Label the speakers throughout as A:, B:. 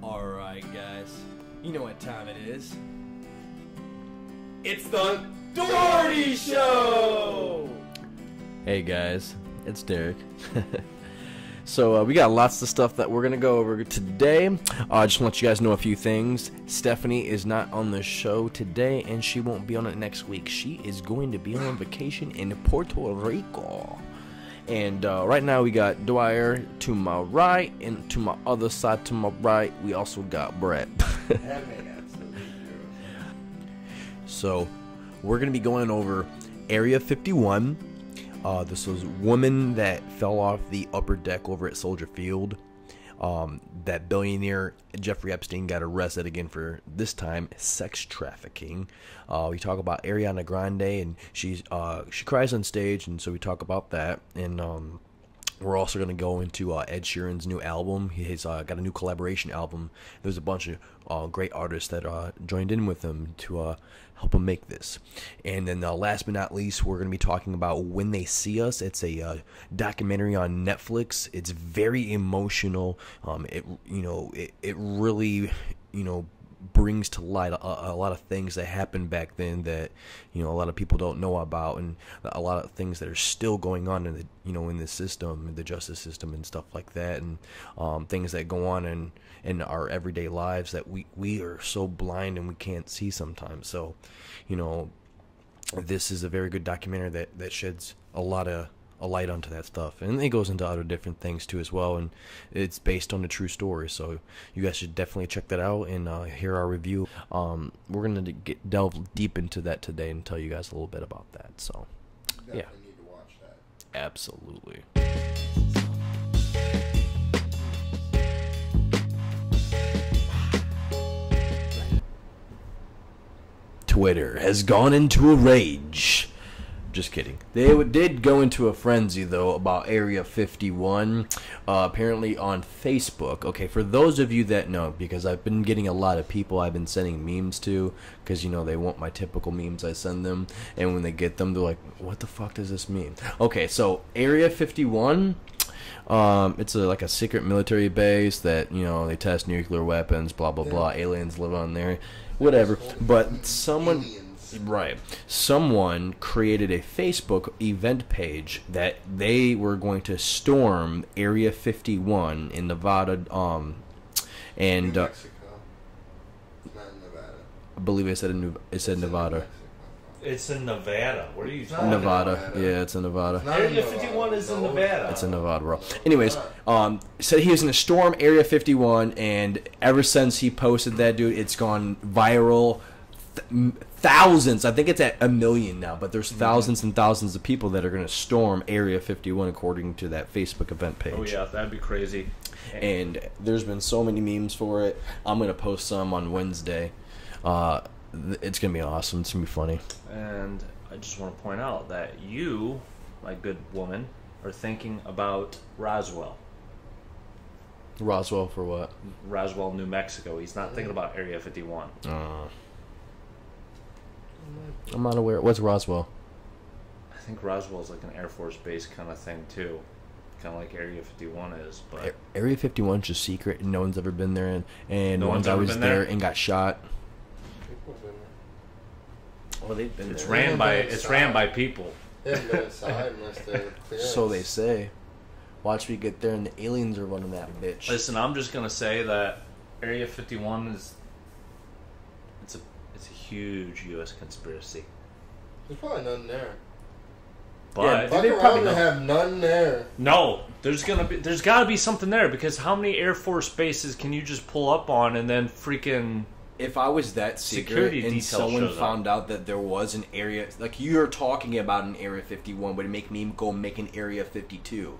A: Alright, guys. You know what time it is. It's the Dougherty Show! Hey, guys. It's Derek. So, we got lots of stuff that we're going to go over today. I just want to let you guys know a few things. Stephanie is not on the show today, and she won't be on it next week. She is going to be on vacation in Puerto Rico. And right now we got Dwyer to my right, and to my other side to my right, we also got Brett. So, we're going to be going over Area 51. This was a woman that fell off the upper deck over at Soldier Field. That billionaire Jeffrey Epstein got arrested again for, this time, sex trafficking. We talk about Ariana Grande, and she cries on stage, and so we talk about that. And we're also going to go into Ed Sheeran's new album. He's got a new collaboration album. There's a bunch of great artists that joined in with him to help him make this. And then last but not least, we're going to be talking about When They See Us. It's a documentary on Netflix. It's very emotional. It really, brings to light a lot of things that happened back then that a lot of people don't know about, and a lot of things that are still going on in the in the system, in the justice system and stuff like that, and things that go on in our everyday lives that we are so blind and we can't see sometimes. So this is a very good documentary that sheds a light onto that stuff, and it goes into other different things too as well, and it's based on a true story, so you guys should definitely check that out and hear our review. We're gonna delve deep into that today and tell you guys a little bit about that. So
B: definitely need to watch that.
A: Absolutely. Twitter has gone into a rage. Just kidding. They did go into a frenzy, though, about Area 51, apparently on Facebook. Okay, for those of you that know, because I've been getting a lot of people I've been sending memes to, because, they want my typical memes I send them, and when they get them, they're like, what the fuck does this mean? Okay, so Area 51, it's like a secret military base that, they test nuclear weapons, blah, blah, blah, aliens live on there, whatever, but someone... Right. Someone created a Facebook event page that they were going to storm Area 51 in Nevada, and
B: New Mexico. Not in Nevada.
A: I believe it said Nevada.
C: It's in Nevada. What are you talking
A: Nevada.
C: about?
A: Yeah, it's in Nevada.
C: Area 51 is in Nevada.
A: It's in Nevada, bro. Anyways, said he was going to storm Area 51, and ever since he posted that, dude, it's gone viral. Thousands, I think it's at 1 million now, but there's thousands and thousands of people that are going to storm Area 51 according to that Facebook event page.
C: Oh yeah, that'd be crazy.
A: And there's been so many memes for it. I'm going to post some on Wednesday. It's going to be awesome. It's going to be funny.
C: And I just want to point out that you, my good woman, are thinking about Roswell.
A: Roswell for what?
C: Roswell, New Mexico. He's not thinking about Area 51.
A: I'm not aware. What's Roswell?
C: I think Roswell's like an Air Force base kind of thing too, kind of like Area 51 is. But
A: Area 51 is just secret, and no one's ever been there, and
C: no one's
A: always
C: been
A: there
C: there
A: and got shot.
B: People have been there.
A: Well, they've been
C: it's
A: there.
C: ran by people.
B: They haven't been inside unless they're clearance.
A: So they say. Watch me get there, and the aliens are running that bitch.
C: Listen, I'm just gonna say that Area 51 is it's a huge U.S. conspiracy.
B: There's probably none there.
C: But
B: Fuck around and have none there.
C: No, there's gotta be something there, because how many Air Force bases can you just pull up on and then freaking...
A: If I was that secret and someone found out that there was an area... Like, you're talking about an Area 51, would it make me go make an Area 52?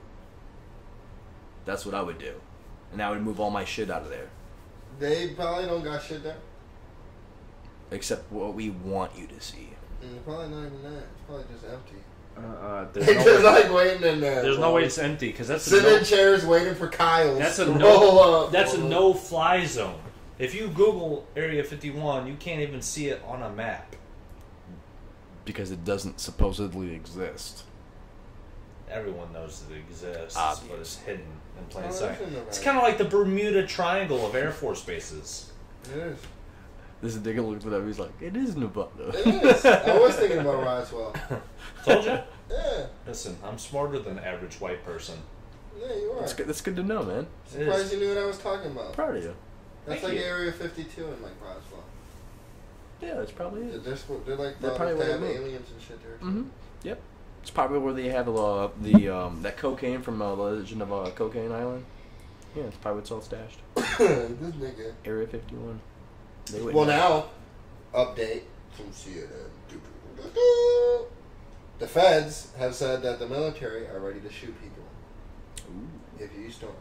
A: That's what I would do. And I would move all my shit out of there.
B: They probably don't got shit there.
A: Except what we want you to see.
B: Probably not even that. It's probably just empty.
C: There's
B: It's
C: no
B: just
C: way,
B: like waiting in there.
C: there's no way it's empty, because that's
B: sitting in chairs waiting for Kyles.
C: That's
B: to
C: a
B: roll up.
C: That's a no-fly zone. If you Google Area 51, you can't even see it on a map.
A: Because it doesn't supposedly exist.
C: Everyone knows that it exists,
A: Obvious.
C: but it's hidden. in plain
B: Oh,
C: sight.
B: that's in the
C: It's
B: right.
C: kind of like the Bermuda Triangle of Air Force bases.
B: It is.
A: This is Dick looked at that. He's like, it is Nevada.
B: It is. I was thinking about Roswell.
C: Told you?
B: Yeah.
C: Listen, I'm smarter than the average white person.
B: Yeah, you are.
A: That's good to know, man.
B: Surprised you knew what I was talking about.
A: Proud of you.
B: That's
C: Thank
B: like
C: you.
B: Area 52 in like Roswell.
A: Yeah, that's probably it.
B: They're like
A: They're
B: they
A: probably where
B: have
A: they live.
B: aliens and shit there.
A: Mm-hmm. Yep. It's probably where they have that cocaine from the Legend of Cocaine Island. Yeah, it's probably where it's all stashed.
B: This nigga.
A: Area 51. They wouldn't
B: Well,
A: know.
B: now, update from CNN. The feds have said that the military are ready to shoot people if you storm.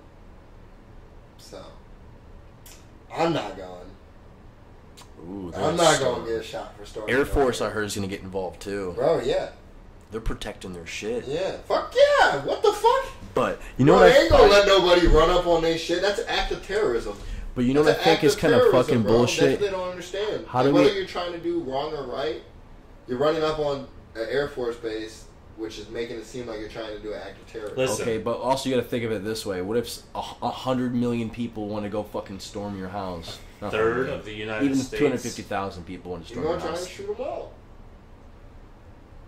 B: So, I'm not going.
A: Ooh,
B: I'm not going to get shot for storming.
A: Air Force, I heard, is going to get involved too.
B: Bro, yeah.
A: They're protecting their shit.
B: Yeah. Fuck yeah. What the fuck?
A: But you know
B: Bro,
A: what?
B: they ain't gonna let nobody run up on their shit. That's an act of terrorism.
A: But you know what I
B: That's an
A: think
B: act
A: is
B: of
A: kind of
B: terrorism,
A: fucking
B: bro.
A: bullshit.
B: That's what they don't understand.
A: How
B: Like,
A: do
B: whether
A: we-
B: you're trying to do wrong or right, you're running up on an Air Force base, which is making it seem like you're trying to do an act of terrorism.
C: Listen.
A: Okay, but also you got to think of it this way: what if 100 million people want to go fucking storm your house? Not
C: Third
A: 100.
C: of the United
A: Even
C: States.
A: 250,000 people want to
B: You're
A: storm
B: gonna
A: your
B: try and
A: house.
B: shoot them all.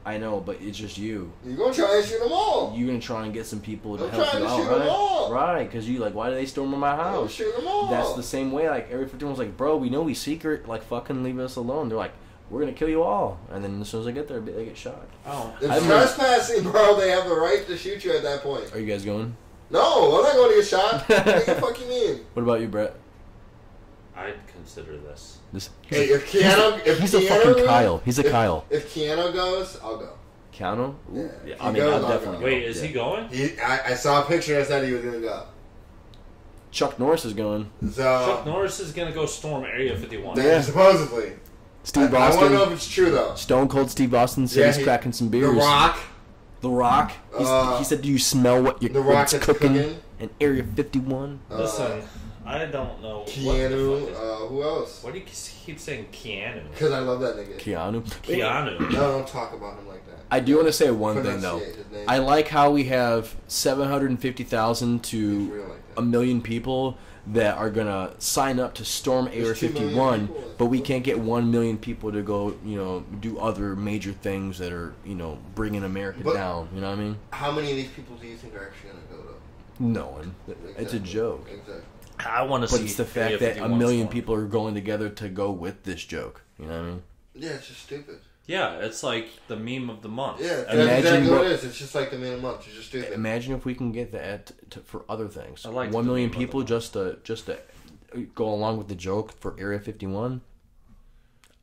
A: I know, but it's just you.
B: You're gonna try and shoot them all.
A: You're gonna try and get some people to
B: I'm
A: help
B: trying
A: you
B: to
A: out,
B: shoot 'em
A: right?
B: all.
A: Right? Because you like, why do they storm my
B: I'll
A: house?
B: shoot them all.
A: That's the same way. Like Area 51 was like, bro, we know we secret. Like, fucking leave us alone. They're like, we're gonna kill you all, and then as soon as I get there, they get shot.
C: Oh.
B: If
A: I mean-
B: trespassing, bro, they have the right to shoot you at that point.
A: Are you guys going?
B: No, I'm not going to get shot. What the fuck you mean?
A: What about you, Brett?
C: I'd consider this.
A: This
B: Hey, if Keanu, if
A: he's a
B: Keanu
A: fucking
B: goes-
A: Kyle. He's a
B: if,
A: Kyle.
B: If Keanu goes, I'll go.
A: Keanu?
B: Yeah,
A: Ooh,
B: if
A: I
B: he
A: mean,
B: goes,
A: I'd
B: I'll
A: definitely
B: go.
A: go.
C: Wait, is
A: Yeah.
C: he going?
B: I saw a picture that said he was gonna go.
A: Chuck Norris is going.
B: So
C: Chuck Norris is gonna go storm Area 51.
A: Yeah.
B: supposedly.
A: Steve
B: I want to know
A: Boston.
B: if it's true though.
A: Stone Cold Steve Boston said
B: Yeah,
A: he's
B: he-
A: cracking some
B: The
A: beers.
B: Rock.
A: The Rock. He said, "Do you smell what
B: The
A: you're
B: Rock is
A: cooking
B: cooking.
A: in Area 51?"
C: Listen, I don't know.
B: Keanu.
C: What the fuck
B: Who else?
C: why do you keep saying Keanu?
B: Because I love that nigga.
A: Keanu.
C: Keanu.
B: No, don't talk about him like that.
A: I do want to say one thing though.
B: Pronunciate his name.
A: I like how we have 750,000
B: He's
A: to
B: real like that.
A: a million people that are gonna sign up to storm Area
B: There's 2 million
A: 51,
B: people.
A: but we can't get 1 million people to go, do other major things that are, bringing America
B: But-
A: down. You know what I mean?
B: How many of these people do you think are actually gonna go to?
A: No one. It's a
B: Exactly.
A: joke.
B: Exactly.
C: I want to
A: But
C: see.
A: it's the
C: Area
A: fact that a
C: 51
A: million
C: storm.
A: people are going together to go with this joke. You know what I mean?
B: Yeah, it's just stupid.
C: Yeah, it's like the meme of the month.
B: Yeah, that's
A: Imagine
B: exactly what
A: what-
B: it is. It's just like the minimum month. It's just stupid.
A: Imagine if we can get that for other things.
C: I like
A: 1
C: the
A: million
C: meme of the
A: people
C: month.
A: just to go along with the joke for Area 51.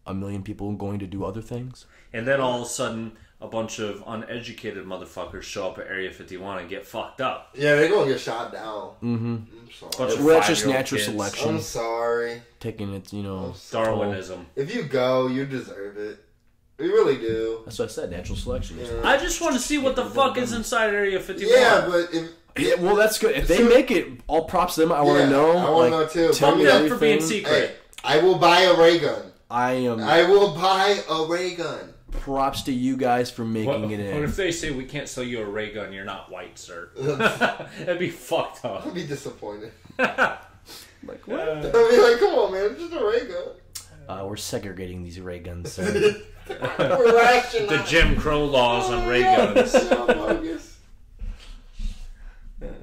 A: 1 million people going to do other things.
C: And then all of a sudden, a bunch of uneducated motherfuckers show up at Area 51 and get fucked up.
B: Yeah, they're gonna get shot down.
A: Mm-hmm.
B: I'm sorry.
C: Bunch of
A: Well, that's just
C: 5-year-old
A: natural
C: kids.
A: selection.
B: I'm sorry.
A: Taking its,
B: I'm sorry.
C: Darwinism.
B: If you go, you deserve it. You really do.
A: That's what I said. Natural selection.
B: Yeah.
C: I just want to see what the fuck is inside Area 51.
B: Yeah, but if
A: Yeah, well, that's good. If they
B: So-
A: make it, all props to them. I want to know.
B: I want to know too.
A: Tell
B: But
A: me
B: yeah,
C: for being
A: everything.
C: secret.
B: hey, I will buy a ray gun.
A: I am.
B: I will buy a ray gun.
A: Props to you guys for making it
C: What
A: in.
C: if they say we can't sell you a ray gun? You're not white, sir. That'd be fucked up.
B: I'd be disappointed.
A: Like what?
B: I'd be like, come on, man, it's just a ray gun.
A: We're segregating these ray guns. Sir.
B: We're rationalizing.
C: The Jim Crow laws on ray
B: Yeah,
C: guns.
B: so bogus.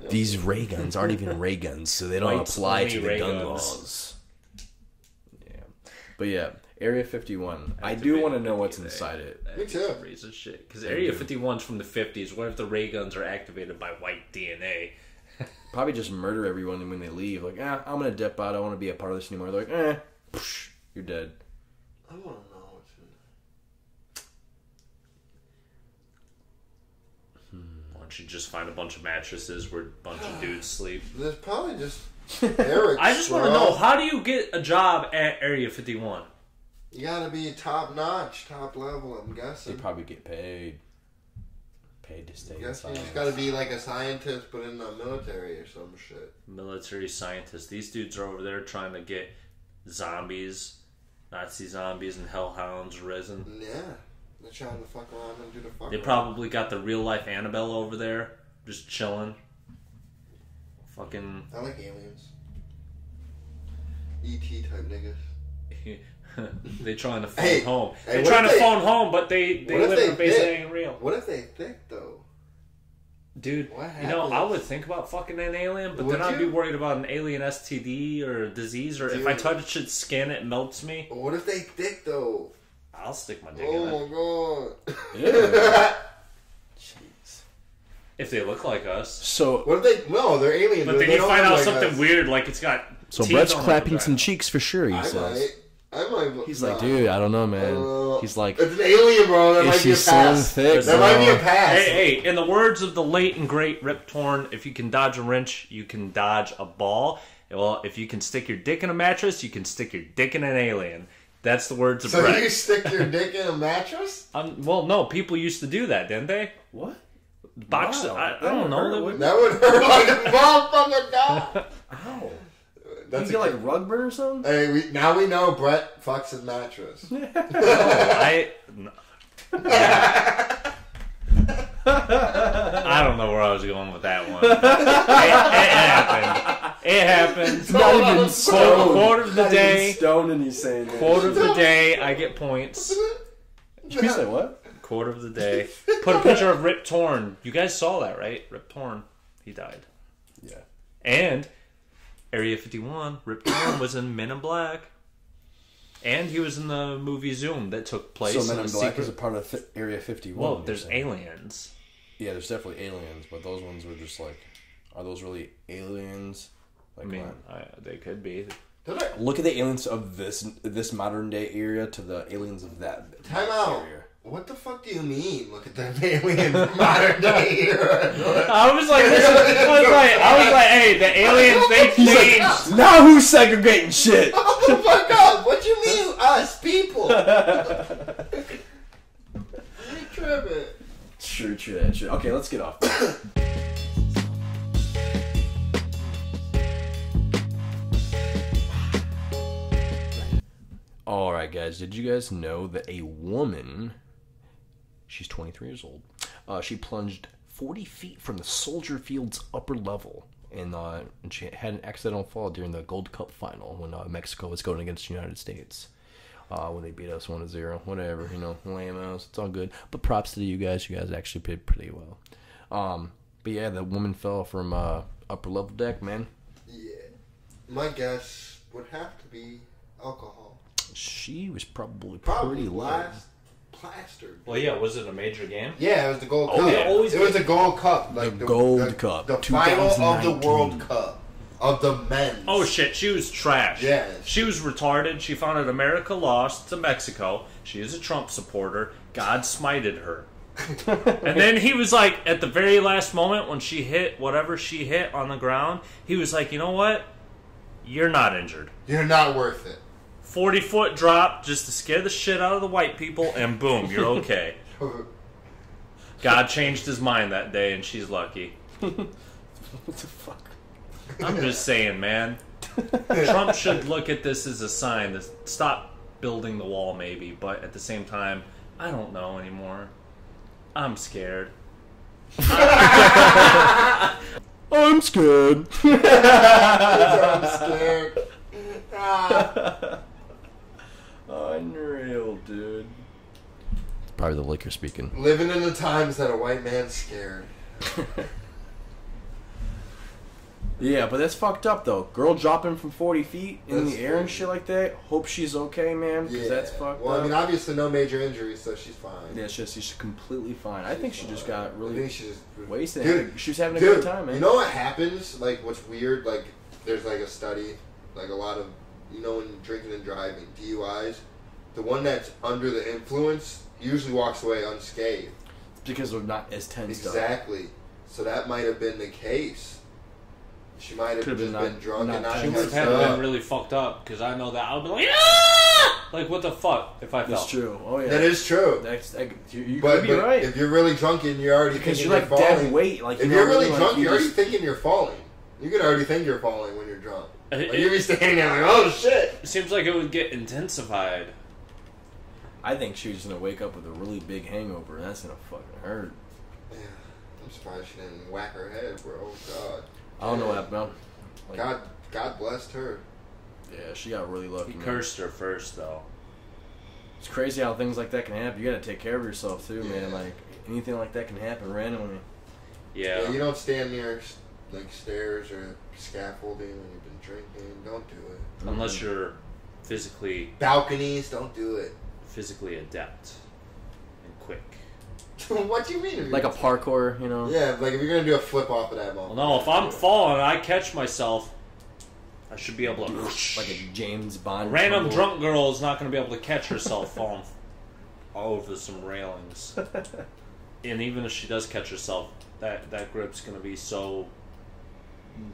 A: These ray guns aren't even ray guns, so they don't
C: Whites
A: apply
C: only
A: to the
C: ray
A: gun
C: guns.
A: laws. Yeah, but yeah, Area 51. I do
C: Activate
A: want to know
C: the
A: what's
C: DNA.
A: inside it.
B: Me too.
C: Piece of shit. Because Area 51's from the 50s. What if the ray guns are activated by white DNA?
A: Probably just murder everyone when they leave. Like, I'm gonna dip out. I don't want to be a part of this anymore. They're like, psh, you're dead.
B: I want to know what's in
C: Why don't you just find a bunch of mattresses where a bunch of dudes sleep?
B: there. There's probably just Eric.
C: I just want to know, how do you get a job at Area 51?
B: You gotta be top notch, top level. I'm
A: They
B: guessing.
A: probably get paid to stay
B: I guess you
A: inside.
B: just gotta be like a scientist, but in the military or some shit.
C: Military scientists. These dudes are over there trying to get zombies, Nazi zombies and hellhounds risen.
B: Yeah, they're trying to fuck around and do the fuck.
C: They
B: around.
C: probably got the real life Annabelle over there, just chilling, Fucking.
B: I like aliens. E.T. type niggas.
C: They trying to phone home.
B: Hey,
C: They're trying to phone home, but they live in a base that ain't real.
B: What if they thick though?
C: Dude,
B: what
C: you know, I would think about fucking an alien, but then I'd be worried about an alien STD or a disease, or if I touch its skin, it melts me.
B: What if they thick though?
C: I'll stick my dick in it.
B: Oh my god.
A: Yeah. Jeez.
C: If they look like us.
A: So
B: what if they? No, they're aliens.
C: But then you find out something weird, like it's got.
A: So Brett's clapping some cheeks for sure. He says.
B: I might.
A: He's like, dude, I don't know, man. He's like,
B: it's an alien, bro. That might be a pass.
A: Thick,
B: that might be a pass.
C: Hey, in the words of the late and great Rip Torn, if you can dodge a wrench, you can dodge a ball. Well, if you can stick your dick in a mattress, you can stick your dick in an alien. That's the words of Brett.
B: So you stick your dick in a mattress?
C: Well, no, people used to do that, didn't they?
A: What?
C: Box.
A: Wow.
C: I don't know.
B: That would hurt like a motherfucker, dog.
A: Ow.
B: That's
A: you get like rug burn or something?
B: Hey, now we know Brett fucks his mattress.
C: No, I don't know where I was going with that one. It happened.
A: It's not even stone.
C: Quote of the day.
A: Stone and he's saying that.
C: Quote of the day. I get points.
A: You say what?
C: Quote of the day. Put a picture of Rip Torn. You guys saw that, right? Rip Torn. He died.
A: Yeah.
C: And Area 51, Rip Torn was in Men in Black. And he was in the movie Zoom that took place.
A: So Men in Black is a part of Area 51.
C: Well, there's aliens.
A: Yeah, there's definitely aliens, but those ones were just like, are those really aliens? Like,
C: I mean, they could be.
A: Look at the aliens of this modern day area to the aliens of that
B: Time out.
A: area.
B: What the fuck do you mean? Look at the aliens modern day era.
C: I was like, hey, the aliens, they changed.
A: Like, now who's segregating shit?
B: Oh the fuck up! What you mean, us people? You tripping?
A: True, that shit. Okay, let's get off that. Alright guys, did you guys know that a woman, she's 23 years old, she plunged 40 feet from the Soldier Field's upper level, and she had an accidental fall during the Gold Cup final when Mexico was going against the United States. When they beat us 1-0, whatever, lame-ass, it's all good. But props to you guys actually did pretty well. But yeah, the woman fell from upper level deck, man.
B: Yeah. My guess would have to be alcohol.
A: She was probably pretty low.
B: Plastered.
C: Well, yeah, was it a major game?
B: Yeah, it was the Gold Cup.
C: Yeah.
B: It was the Gold Cup. Like
A: the Gold Cup.
B: The final of the World Cup. Of the men's.
C: Oh shit, she was trash.
B: Yeah.
C: She was retarded. She founded America Lost to Mexico. She is a Trump supporter. God smited her. And then he was like, at the very last moment when she hit whatever she hit on the ground, he was like, you know what? You're not injured.
B: You're not worth it.
C: 40-foot drop just to scare the shit out of the white people, and boom, you're okay. God changed his mind that day, and she's lucky.
A: What the fuck?
C: I'm just saying, man. Trump should look at this as a sign to stop building the wall, maybe. But at the same time, I don't know anymore. I'm scared.
A: I'm scared.
B: I'm scared.
A: Unreal, dude. It's probably the liquor speaking.
B: Living in the times that a white man's scared.
A: Yeah, but that's fucked up though. Girl dropping from 40 feet in the air and shit like that. Hope she's okay, man. Because that's fucked up.
B: Well, I mean, obviously no major injuries, so she's fine.
A: Yeah, she's completely fine. I think she just got really
B: I think she just
A: wasted.
B: Dude,
A: she was having a good time, man.
B: You know what happens? Like, what's weird? Like, there's like a study, like a lot of, when drinking and driving, DUIs, the one that's under the influence usually walks away unscathed.
A: Because they're not as tense.
B: Exactly. So that might have been the case. She might have just been drunk and not
C: She would have been really fucked up, because I know that I would be like, ah! Like, what the fuck if I fell?
A: That's true. Oh yeah,
B: that is true.
A: You could be right.
B: If you're really drunk and you're already
A: because
B: thinking
A: you're
B: like
A: like
B: falling,
A: dead weight. Like
B: if you're really drunk, you're already thinking you're falling. You can already think you're falling when you're drunk. Like, you'll be standing there like, oh shit.
C: It seems like it would get intensified.
A: I think she was gonna wake up with a really big hangover, and that's gonna fucking hurt.
B: Yeah, I'm surprised she didn't whack her head, bro. Oh god.
A: I don't know what happened, man. Like,
B: God blessed her.
A: Yeah, she got really lucky.
C: He
A: man.
C: cursed her first, though.
A: It's crazy how things like that can happen. You gotta take care of yourself too,
B: Yeah.
A: man. Like anything like that can happen randomly.
C: Yeah.
B: You don't stand near like stairs or scaffolding when you've been drinking. Don't do it.
C: Unless you're physically
B: Balconies, don't do it.
C: adept and quick.
B: What do you mean? if
A: Like a
B: you're-
A: parkour, you know.
B: Yeah, like if you're gonna do a flip off of that
C: Well,
B: moment.
C: no, if I'm falling and I catch myself, I should be able to.
A: Like a James
C: A
A: Bond.
C: random
A: tumble.
C: drunk girl is not going to be able to catch herself falling all over some railings. And even if she does catch herself, that grip's going to be so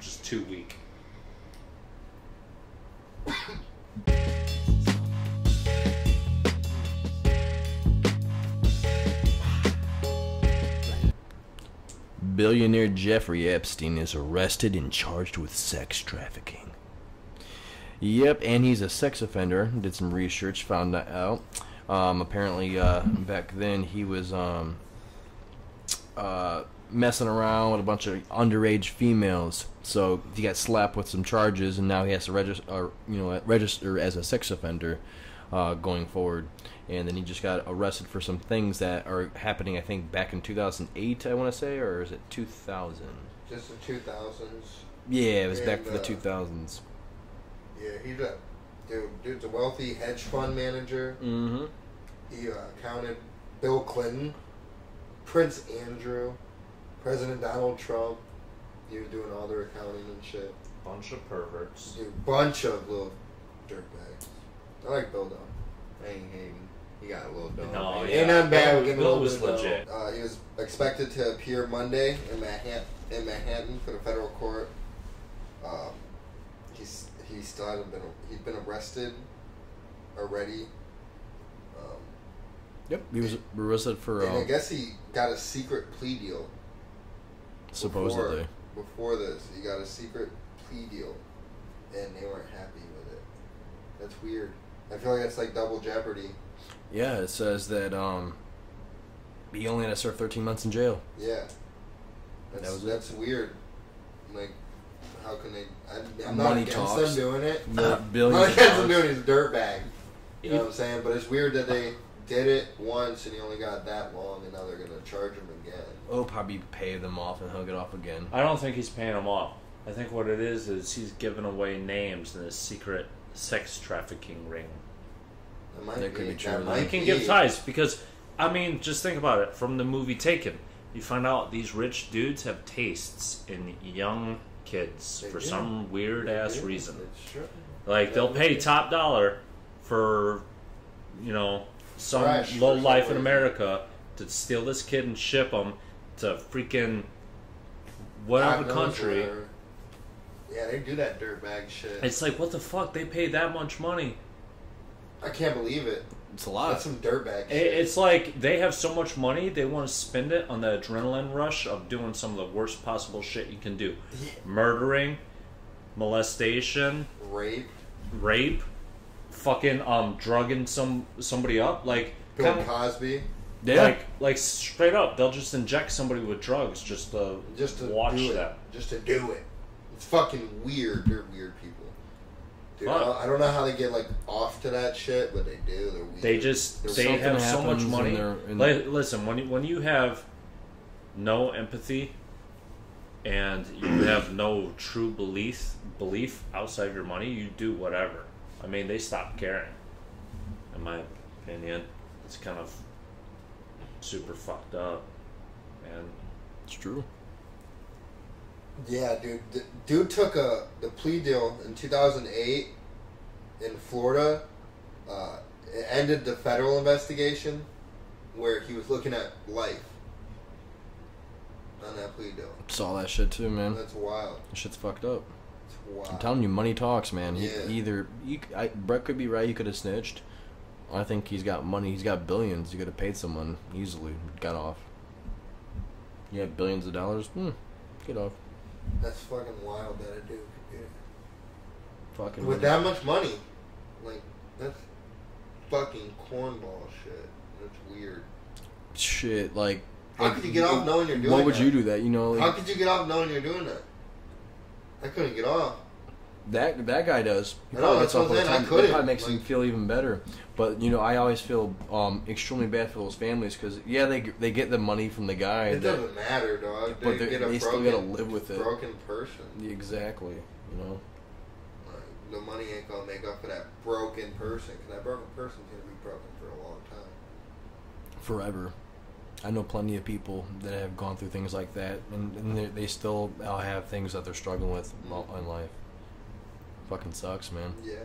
C: just too weak.
A: Billionaire Jeffrey Epstein is arrested and charged with sex trafficking. Yep, and he's a sex offender. Did some research, found that out. Apparently, back then he was messing around with a bunch of underage females. So he got slapped with some charges, and now he has to register as a sex offender going forward. And then he just got arrested for some things that are happening, I think, back in 2008, I want to say, or is it 2000?
B: Just the 2000s.
A: Yeah, it was back
B: And,
A: for the 2000s.
B: Yeah, he's a dude's a wealthy hedge fund manager.
A: Mm-hmm.
B: He counted Bill Clinton, Prince Andrew, President Donald Trump. He was doing all their accounting and shit.
C: Bunch of perverts.
B: Dude, bunch of little dirtbags. I like Bill though. I ain't hating. He got a little dough.
C: No,
B: Ain't
C: yeah.
B: nothing bad with
C: Bill
B: getting a little
C: was
B: bit of dough.
C: legit.
B: He was expected to appear Monday in Manhattan for the federal court. He still hasn't been. He's been arrested already.
A: Yep, he was arrested for
B: And I guess he got a secret plea deal.
A: supposedly.
B: Before this, he got a secret plea deal, and they weren't happy with it. That's weird. I feel like that's like double jeopardy.
A: Yeah, it says that he only had to serve 13 months in jail.
B: Yeah.
A: That was it.
B: That's weird. Like, how can they? I'm
A: Money
B: not against
A: talks.
B: them doing it.
A: Billions
B: I'm not
A: of
B: against them
A: dollars.
B: doing his dirtbag. You know what I'm saying? But it's weird that they did it once and he only got that long, and now they're gonna charge him again.
A: Oh, probably pay them off and he'll get off again.
C: I don't think he's paying them off. I think what it is he's giving away names in his secret sex trafficking ring.
A: That could be true.
B: That
A: He
B: might
C: He can
B: be.
C: give ties because, I mean, just think about it. From the movie Taken, you find out these rich dudes have tastes in young kids
B: They
C: for
B: do.
C: some weird ass
B: They do.
C: reason.
B: It's true.
C: Like they'll pay top dollar for, some
B: Fresh
C: low
B: for
C: life
B: some
C: in
B: reason.
C: America to steal this kid and ship him to freaking whatever
B: God knows
C: country.
B: where. Yeah, they do that dirtbag shit.
C: It's like, what the fuck? They pay that much money.
B: I can't believe it.
A: It's a lot.
B: That's some dirtbag shit.
C: It's like they have so much money, they want to spend it on the adrenaline rush of doing some of the worst possible shit you can do.
B: Yeah.
C: Murdering, molestation,
B: Rape.
C: fucking drugging somebody up. Like,
B: Bill
C: kinda-
B: Cosby.
A: Yeah.
C: like straight up, they'll just inject somebody with drugs just to watch
B: do it.
C: that.
B: Just to do it. It's fucking weird. They're weird people. Dude,
C: Fuck.
B: I don't know how they get like off to that shit, but they do. They're weird.
C: They
A: Something
C: have so much
A: happens
C: money.
A: in
C: Listen, when you have no empathy and you have no true belief outside of your money, you do whatever. I mean, they stop caring. In my opinion, it's kind of super fucked up, man.
A: It's true.
B: Yeah, dude. Dude took the plea deal in 2008 in Florida. It ended the federal investigation where he was looking at life on that plea deal.
A: Saw that shit too, man.
B: That's wild.
A: That shit's fucked up.
B: It's wild.
A: I'm telling you, money talks, man.
B: Yeah.
A: Brett could be right. He could have snitched. I think he's got money. He's got billions. He could have paid someone easily. Got off. You have billions of dollars. Get off.
B: That's fucking wild that a dude could do it.
A: Fucking
B: With that much money. Like, that's fucking cornball shit. That's weird.
A: shit. Like,
B: How could you get off knowing you're doing
A: what would
B: that?
A: you do that? You know,
B: How
A: like,
B: could you get off knowing you're doing that? I couldn't get off.
A: That guy does. He
B: I know,
A: probably
B: that's
A: gets
B: what
A: off
B: I'm
A: all the
B: saying. I
A: time. That
B: couldn't,
A: probably makes
B: like-
A: him feel even better. But I always feel extremely bad for those families because they get the money from the guy.
B: It doesn't matter, dog.
A: But
B: They get a
A: they still
B: broken,
A: gotta live with it.
B: broken person.
A: Exactly.
B: Like, the money ain't gonna make up for that broken person. Because that broken person's gonna be broken for a long time.
A: Forever. I know plenty of people that have gone through things like that, and they still have things that they're struggling with in life. Fucking sucks, man.
B: Yeah.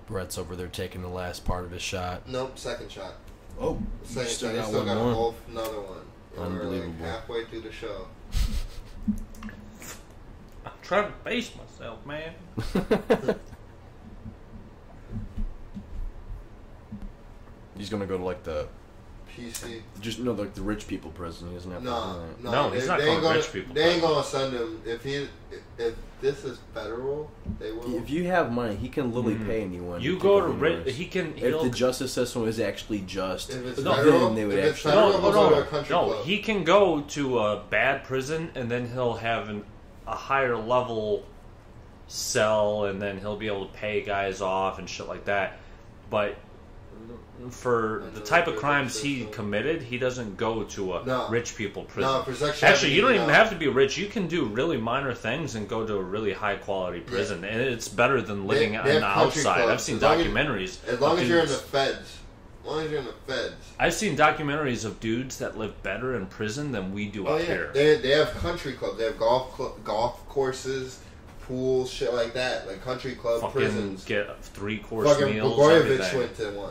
A: Brett's over there taking the last part of his shot.
B: Nope, second shot.
A: Oh,
B: Second
A: still
B: shot.
A: got
B: He still
A: one
B: got
A: more.
B: another one. And we're
A: Unbelievable.
B: like halfway through the show.
C: I'm trying to face myself, man.
A: He's gonna go to like the
B: PC.
A: like the rich people prison. He doesn't have to do that.
C: No, he's not
B: they
C: going
B: ain't gonna,
C: rich people.
B: They ain't gonna send him if this is federal. They will.
A: If you have money, he can literally pay anyone.
C: You
A: to
C: go
A: take
C: to
A: over
C: rich.
A: yours.
C: He can.
A: If
C: He'll,
A: the justice system is actually just,
B: If it's
C: No,
B: federal,
A: then they would
B: if it's
A: actually-
B: federal,
C: no,
B: he'll go to a
C: no,
B: country
C: no.
B: club.
C: He can go to a bad prison, and then he'll have a higher level cell, and then he'll be able to pay guys off and shit like that. But for the type of crimes he committed, he doesn't go to a
B: No.
C: rich people prison.
B: No, for sexual
C: Actually, you don't
B: abuse,
C: even
B: no.
C: have to be rich. You can do really minor things and go to a really high quality prison, and it's better than living
B: They
C: on
B: have
C: the
B: country
C: outside.
B: clubs.
C: I've seen
B: As long as-
C: documentaries.
B: As long
C: of
B: as you're in the
C: dudes-
B: feds. As long as you're in the feds.
C: I've seen documentaries of dudes that live better in prison than we do
B: Oh
C: up
B: yeah,
C: here.
B: they have country clubs. They have golf courses, pools, shit like that. Like country club
C: Fucking
B: prisons.
C: get 3-course
B: Fucking
C: meals.
B: Blagojevich
C: Everything.
B: went to one.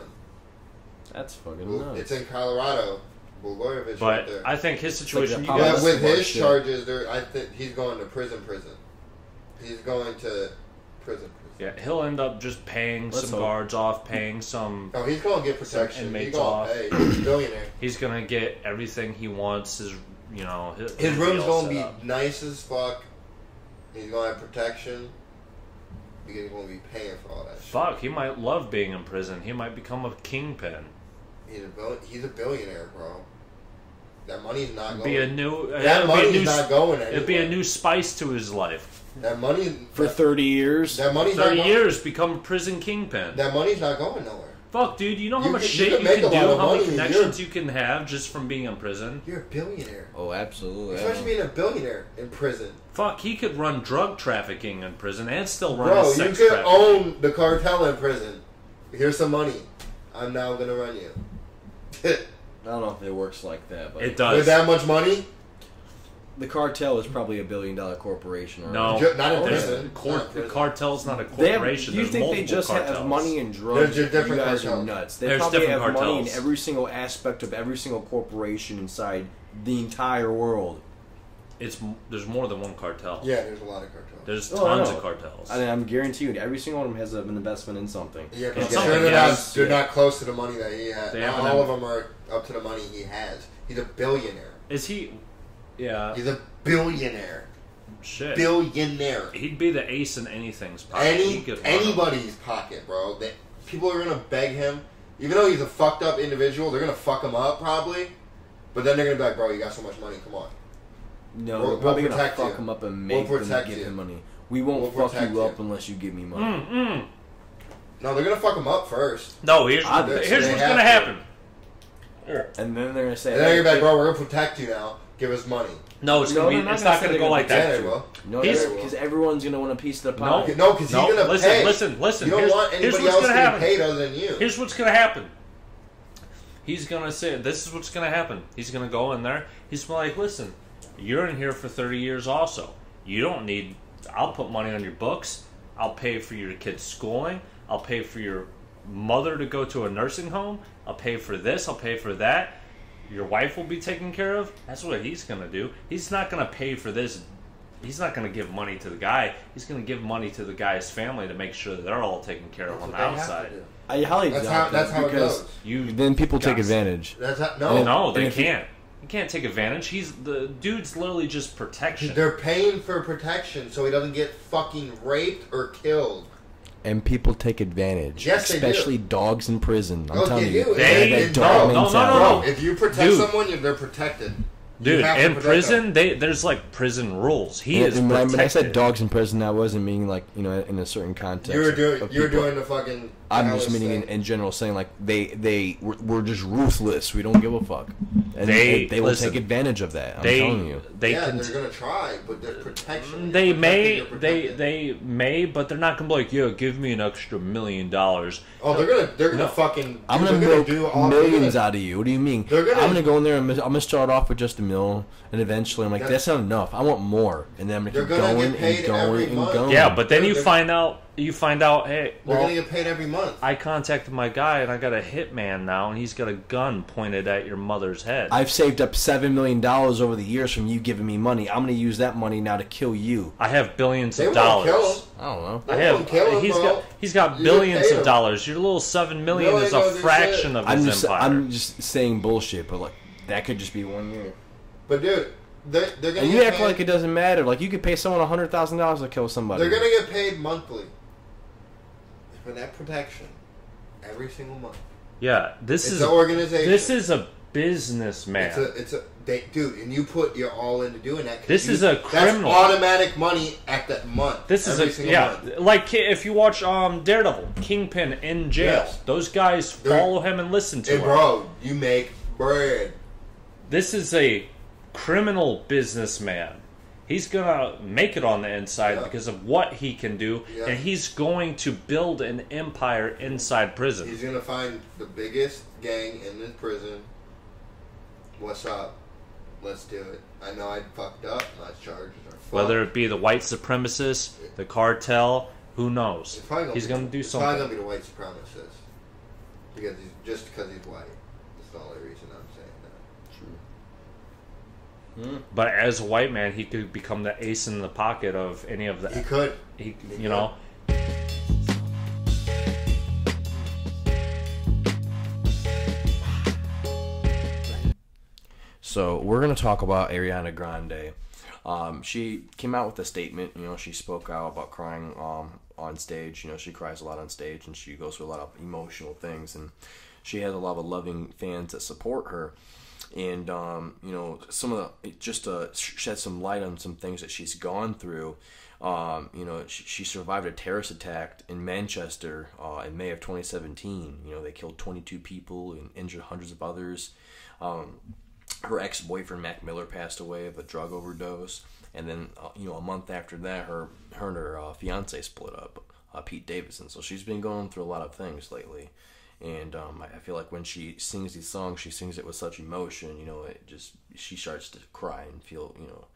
A: that's fucking nuts.
B: It's in Colorado. Blagojevich went
C: But
B: there.
C: I think his situation.
A: the
C: you
B: Yeah,
C: guys,
B: with his
A: shit.
B: charges, I think he's going to prison. He's going to prison.
C: yeah, he'll end up just paying
A: Let's
C: some
A: hope.
C: guards off, paying some.
B: No, he's going to get protection. He's
C: inmates
B: going
C: off.
B: to pay. He's a billionaire.
C: He's gonna get everything he wants. His
B: His room's
C: all
B: going to
C: set
B: be
C: up.
B: nice as fuck. He's going to have protection. He's going to be paying for all that shit.
C: Fuck, he might love being in prison. He might become a kingpin.
B: He's a billionaire, bro. That money's not going.
C: Be a new.
B: That
C: it'd be a
B: money's
C: new
B: not going anywhere.
C: It'd be a new spice to his life.
B: That money
A: For 30 years.
B: That money's not
C: 30
B: going.
C: years, become a prison kingpin.
B: That money's not going nowhere.
C: Fuck, dude, you know how
B: You
C: much
B: can- you
C: shit
B: can
C: you
B: make
C: can
B: a lot
C: do,
B: of
C: how many
B: money,
C: connections you can have just from being in prison.
B: You're a billionaire.
A: Oh, absolutely.
B: Especially being a billionaire in prison.
C: Fuck, he could run drug trafficking in prison and still run
B: Bro,
C: a
B: you
C: sex
B: could
C: trafficking.
B: own the cartel in prison. Here's some money. I'm now gonna run you.
A: I don't know if it works like that, but
C: It does.
B: With that much money?
A: the cartel is probably $1 billion corporation.
C: No,
B: Not in
C: there's-
B: prison.
C: the
B: Not in prison.
C: cartel's not a
A: They have,
C: corporation.
A: you
C: There's
A: think they
C: multiple
A: just
C: cartels.
A: have money and drugs?
B: There's different
A: you guys are
B: cartels.
A: nuts. They
C: There's
A: probably
C: different
A: have money in
C: cartels.
A: every single aspect of every single corporation inside the entire world.
C: There's more than one cartel.
B: Yeah, there's a lot of cartels.
C: There's
A: Oh, I
C: tons
A: know.
C: of cartels.
A: I mean, I'm guaranteed every single one of them has an investment in something.
B: Yeah,
C: It's
B: but
C: something,
B: they're,
C: yes.
B: they're not close to the money that he has.
C: They
B: Not
C: haven't
B: all
C: had-
B: of them are up to the money he has. He's a billionaire.
C: Is he? Yeah.
B: He's a billionaire.
C: Shit.
B: Billionaire.
C: He'd be the ace in anything's pocket. He could run
B: Anybody's pocket, bro. People are gonna beg him, even though he's a fucked up individual. They're gonna fuck him up probably, but then they're gonna be like, "Bro, you got so much money. Come on."
A: No,
B: We'll
A: we're probably gonna
B: protect
A: fuck
B: you.
A: him up and
B: We'll
A: make them
B: protect
A: give
B: you.
A: him money. We won't
B: We'll
A: fuck
B: protect
A: you up
B: you.
A: unless you give me money.
B: No, they're gonna fuck him up first.
C: No, here's
A: Obviously,
C: what's
B: they
C: going
B: have
C: to
B: to.
C: happen.
A: And then they're gonna say,
B: And then you're like, "Bro, we're gonna protect you now. Give us money."
C: No, it's
A: No,
C: gonna
A: they're
C: be.
A: not
C: It's
A: gonna
C: not
A: say
C: going to
A: they're
C: go like
A: gonna
B: Yeah,
C: that.
B: they will.
A: no,
C: He's-
A: because everyone's gonna want a piece of the
C: No,
A: pie.
B: No, because he's gonna
C: listen,
B: pay.
C: listen.
B: You don't
C: Here's-
B: want
C: here's
B: anybody
C: what's
B: else
C: gonna
B: getting
C: happen.
B: paid other than you.
C: Here's what's going to happen. He's going to say, this is what's going to happen. He's going to go in there. He's like, listen, you're in here for 30 years also. You don't need, I'll put money on your books. I'll pay for your kid's schooling. I'll pay for your mother to go to a nursing home. I'll pay for this. I'll pay for that. Your wife will be taken care of. That's what he's going to do. He's not going to pay for this. He's not going to give money to the guy. He's going to give money to the guy's family to make sure that they're all taken care of on the outside.
A: I highly
B: That's
A: doubt
B: how it
A: because
B: goes.
C: You
A: then people take
C: Gossip.
A: advantage.
B: That's how,
C: No,
A: And
C: they
A: if you-
C: can't. You can't take advantage. The dude's literally just protection.
B: They're paying for protection so he doesn't get fucking raped or killed.
A: And people take advantage,
B: Yes, they do.
A: especially dogs in prison. I'm
B: Oh,
A: telling
B: they
A: you,
B: do.
A: they have
C: They-
A: that dog
C: no, no, no,
A: mentality.
C: no.
B: Bro, if you protect
C: Dude.
B: someone, they're protected.
C: Dude,
B: have to
C: in
B: protect
C: prison, there's like prison rules. He is
A: and
C: protected.
A: when I said dogs in prison, I wasn't meaning like, you know, in a certain context.
B: You're doing the fucking.
A: I'm just meaning in general, saying like we're just ruthless. We don't give a fuck, and they will
C: listen,
A: take advantage of that. I'm telling you.
B: They're gonna try, but their protection.
C: They may, but they're not gonna be like, yo, give me an extra $1 million.
B: Oh, they're gonna fucking.
A: I'm gonna milk millions out of you. What do you mean? I'm gonna go in there and I'm gonna start off with just $1 million, and eventually I'm like, that's not enough. I want more, and then I'm gonna keep going and going and going.
C: Yeah, but then you find out, hey,
B: they're gonna get paid every month.
C: I contacted my guy, and I got a hitman now, and he's got a gun pointed at your mother's head.
A: I've saved up $7 million over the years from you giving me money. I'm gonna use that money now to kill you.
C: I have billions
B: They
C: of
B: won't kill
C: dollars.
B: him.
A: I don't know.
B: They won't kill him,
C: He's got billions of dollars. Your little $7 million is a fraction of his empire.
A: I'm just saying bullshit, but like that could just be 1 year.
B: But dude, they're gonna.
A: And you act like it doesn't matter. Like you could pay someone $100,000 to kill somebody.
B: They're gonna get paid monthly for that protection every single month.
C: Yeah, this is
B: an organization.
C: This is a businessman.
B: Dude, and you put your all into doing that.
C: This is a criminal.
B: That's automatic money at that month.
C: This is
B: month.
C: Like if you watch Daredevil, Kingpin in jail.
B: Yes.
C: Those guys follow him and listen to him.
B: Bro, you make bread.
C: This is a criminal businessman. He's gonna make it on the inside because of what he can do, and he's going to build an empire inside prison.
B: He's gonna find the biggest gang in the prison. What's up? Let's do it. I know I fucked up. My charges are fucked.
C: Whether it be the white supremacists, the cartel, who knows? He's gonna do something.
B: It's probably gonna be the white supremacists because he's white. That's the only reason I'm saying that.
A: True.
C: But as a white man, he could become the ace in the pocket of any of the.
B: He could.
C: You know.
A: So we're gonna talk about Ariana Grande. She came out with a statement. You know, she spoke out about crying on stage. You know, she cries a lot on stage, and she goes through a lot of emotional things. And she has a lot of loving fans that support her. And you know, some of the just to shed some light on some things that she's gone through. You know, she survived a terrorist attack in Manchester in May of 2017. You know, they killed 22 people and injured hundreds of others. Her ex-boyfriend Mac Miller passed away of a drug overdose, and then you know, a month after that, her and her fiance split up, Pete Davidson. So she's been going through a lot of things lately, and I feel like when she sings these songs, she sings it with such emotion. You know, she starts to cry and feel, you know,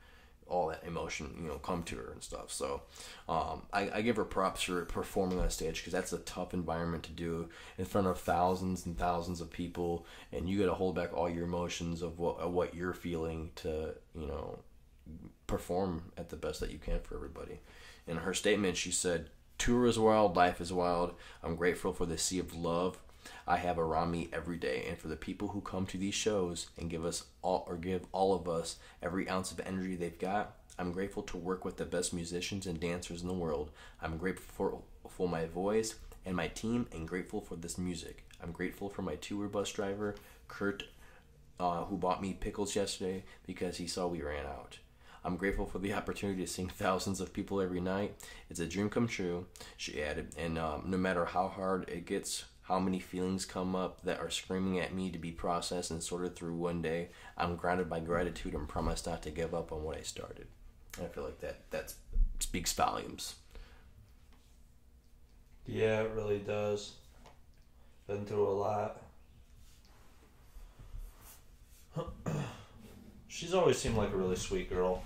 A: all that emotion, you know, come to her and stuff. So I give her props for performing on stage, because that's a tough environment to do in front of thousands and thousands of people, and you got to hold back all your emotions of what you're feeling to, you know, perform at the best that you can for everybody. In her statement, she said, "Tour is wild, life is wild. I'm grateful for the sea of love I have around me every day, and for the people who come to these shows and give all of us every ounce of energy they've got. I'm grateful to work with the best musicians and dancers in the world. I'm grateful for my voice and my team, and grateful for this music. I'm grateful for my tour bus driver, Kurt, who bought me pickles yesterday because he saw we ran out. I'm grateful for the opportunity to sing thousands of people every night. It's a dream come true," she added, "and no matter how hard it gets, how many feelings come up that are screaming at me to be processed and sorted through one day, I'm grounded by gratitude and promise not to give up on what I started." And I feel like that speaks volumes.
C: Yeah, it really does. Been through a lot. She's always seemed like a really sweet girl.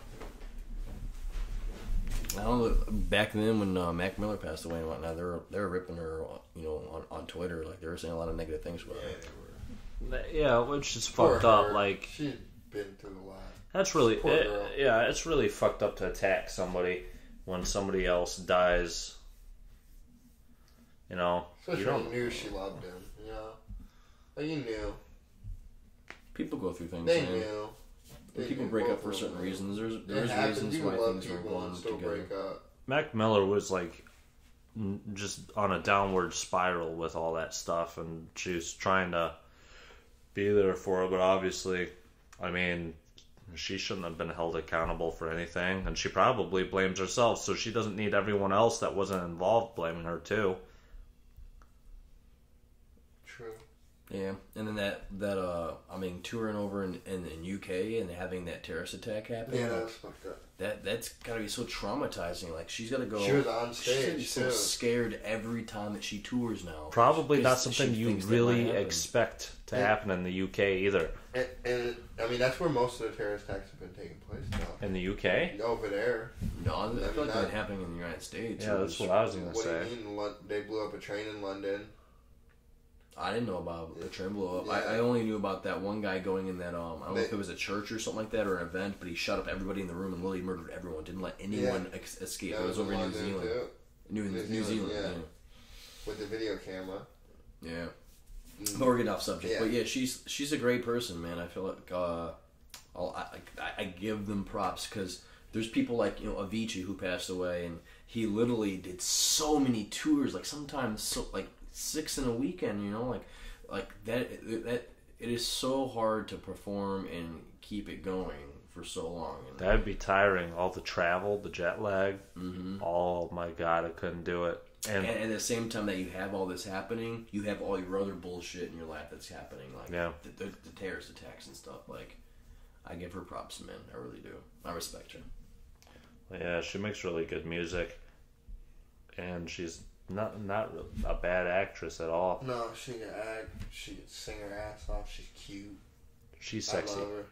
A: I don't know, back then when Mac Miller passed away and whatnot, they were ripping her, you know, on Twitter. Like, they were saying a lot of negative things about her.
C: Yeah, which is fucked up. Like,
B: she's been through a lot.
C: That's really, it's really fucked up to attack somebody when somebody else dies. You know,
B: especially when you knew she loved him. You know, like, you knew.
A: People go through things.
B: They knew.
A: People break up for certain reasons. There's reasons why things weren't going together.
C: Mac Miller was like just on a downward spiral with all that stuff, and she was trying to be there for her, but obviously, I mean, She shouldn't have been held accountable for anything, and she probably blames herself, so she doesn't need everyone else that wasn't involved blaming her too.
B: True.
A: Yeah, and then touring over in UK and having that terrorist attack happen.
B: Yeah, that was fucked up.
A: That's gotta be so traumatizing. Like, she's gotta go.
B: She was on stage,
A: She's so scared every time that she tours now.
C: Probably not something
A: she
C: you
A: thinks that
C: really
A: might happen.
C: expect to happen in the UK either.
B: And I mean, that's where most of the terrorist attacks have been taking place now.
C: In the UK?
B: Over there.
A: No, I feel like they've been happening in the United States.
C: Yeah, that's what I was gonna say.
B: What do you mean? They blew up a train in London.
A: I didn't know about the train blow up.
B: Yeah.
A: I only knew about that one guy going in that, I don't know if it was a church or something like that or an event, but he shut up everybody in the room and literally murdered everyone. Didn't let anyone escape.
B: That
A: It was over in New
B: London,
A: Zealand.
B: too.
A: New Zealand, yeah.
B: With the video camera.
A: Yeah. But we're getting off subject.
B: Yeah.
A: But yeah, she's a great person, man. I feel like I give them props because there's people like, Avicii, who passed away, and he literally did so many tours, like sometimes 6 in a weekend, like that it is so hard to perform and keep it going for so long.
C: That'd be tiring. All the travel, the jet lag.
A: Mm-hmm.
C: Oh my god, I couldn't do it.
A: And at the same time that you have all this happening, you have all your other bullshit in your life that's happening, like the terrorist attacks and stuff. Like, I give her props, man. I really do. I respect her.
C: Yeah, she makes really good music, and she's not a bad actress at all.
B: No, she can act. She can sing her ass off. She's cute.
C: She's sexy.
B: I love her.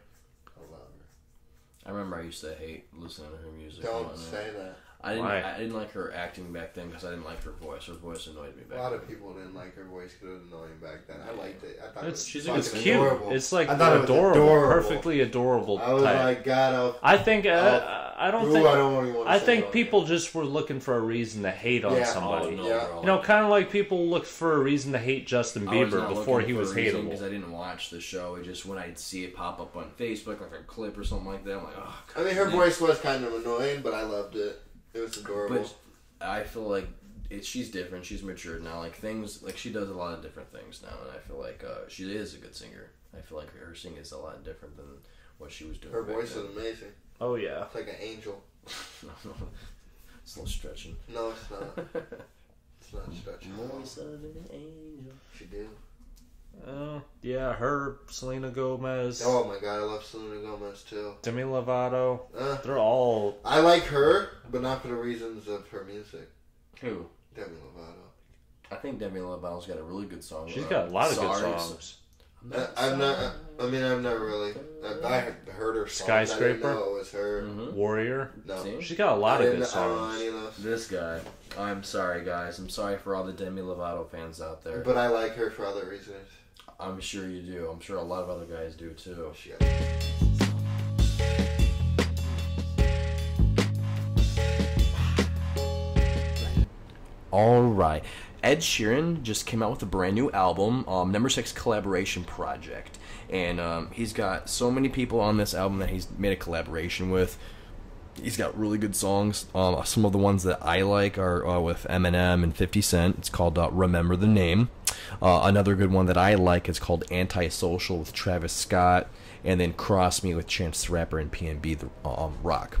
A: I remember I used to hate listening to her music.
B: Don't say that.
A: I
C: Why?
A: didn't like her acting back then because I didn't like her voice. Her voice annoyed me back then.
B: A lot of people didn't like her voice because it was annoying back then. I liked it. I thought
C: It's
B: it was
C: cute.
B: fucking adorable.
C: It's like
B: I thought it was
C: adorable, perfectly adorable.
B: I was
C: type.
B: like, God,
C: I think I don't
B: ooh,
C: think
B: I don't even want to
C: I
B: say
C: think
B: it.
C: people just were looking for a reason to hate on
B: Yeah.
C: somebody.
A: Oh, no,
B: Yeah.
A: bro.
C: Kind of like people looked for a reason to hate Justin
A: I was
C: Bieber
A: not
C: before
A: looking
C: he
A: for
C: was
A: a reason
C: hateable.
A: because I didn't watch the show. It just when I'd see it pop up on Facebook, like a clip or something like that, I'm like, oh.
B: I mean, her voice was kind of annoying, but I loved it. It was adorable.
A: But I feel like she's different. She's matured now. Like things, like she does a lot of different things now, and I feel like she is a good singer. I feel like her singing is a lot different than what she was doing.
B: Her
A: back
B: voice
A: then.
B: is amazing.
C: Oh yeah.
B: It's like an angel.
A: It's a little stretching.
B: No, it's not. It's not stretching.
A: Voice of an angel.
B: She did.
C: Yeah, her, Selena Gomez,
B: Oh my God, I love Selena Gomez too.
C: Demi Lovato. They're all.
B: I like her, but not for the reasons of her music.
A: Who?
B: Demi Lovato.
A: I think Demi Lovato's got a really good song.
C: She's got a lot of good
A: Sorry.
C: songs.
B: I've never really. I heard her songs.
C: Skyscraper?
B: I didn't know it was her.
A: Mm-hmm.
C: Warrior.
B: No.
A: See?
C: She's got a lot
B: I
C: of
B: didn't-
C: good
B: I don't know
C: songs.
B: any of those.
A: This guy. I'm sorry, guys. I'm sorry for all the Demi Lovato fans out there.
B: But I like her for other reasons.
A: I'm sure you do. I'm sure a lot of other guys do too.
B: She got
A: All right. Ed Sheeran just came out with a brand new album, number 6 collaboration project. And he's got so many people on this album that he's made a collaboration with. He's got really good songs. Some of the ones that I like are with Eminem and 50 Cent. It's called Remember the Name. Another good one that I like is called Antisocial with Travis Scott. And then Cross Me with Chance the Rapper and PNB the Rock.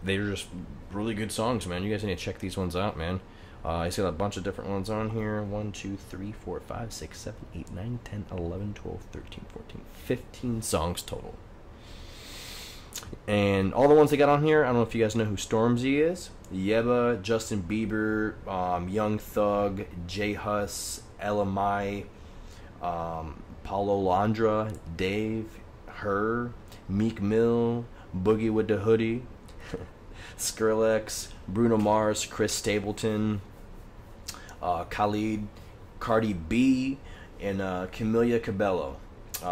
A: They're just really good songs, man. You guys need to check these ones out, man. He's got a bunch of different ones on here. 1, 2, 3, 4, 5, 6, 7, 8, 9, 10, 11, 12, 13, 14, 15 songs total. And all the ones they got on here, I don't know if you guys know who Stormzy is. Yebba, Justin Bieber, Young Thug, J Hus, LMI, Paulo Londra, Dave, Her, Meek Mill, Boogie with the Hoodie, Skrillex, Bruno Mars, Chris Stapleton, Khalid, Cardi B, and Camila Cabello. And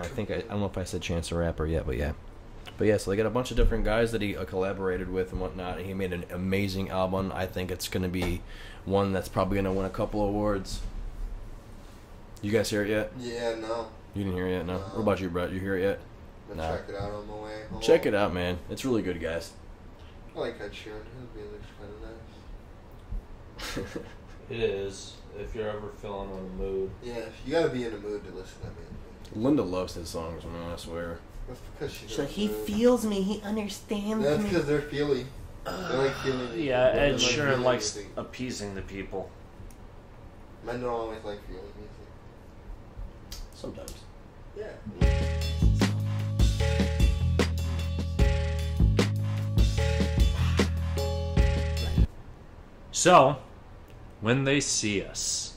A: I don't know if I said Chance the Rapper yet, but yeah. But yeah, so they got a bunch of different guys that he collaborated with and whatnot. And he made an amazing album. I think it's going to be one that's probably going to win a couple awards. You guys hear it yet?
B: Yeah, no.
A: You didn't hear it yet? No.
B: No.
A: What about you, Brett? You hear it yet?
B: I'm
A: No.
B: gonna check it out on my way home.
A: Check it out, man. It's really good, guys.
B: I like Ed Sheeran. His music's kind of nice.
C: It is. If you're ever feeling in the mood.
B: Yeah, you gotta be in the mood to listen to that man.
A: Linda loves his songs, man, I swear.
B: That's because she
D: So
B: does
D: he
B: good.
D: feels me. He understands
B: That's
D: me.
B: because they're feely. They like feeling.
C: Yeah, Ed
B: like
C: Sheeran
B: feeling
C: likes
B: music.
C: appeasing the people.
B: Men don't always like feeling music.
A: Sometimes.
B: Yeah.
C: So, When They See Us,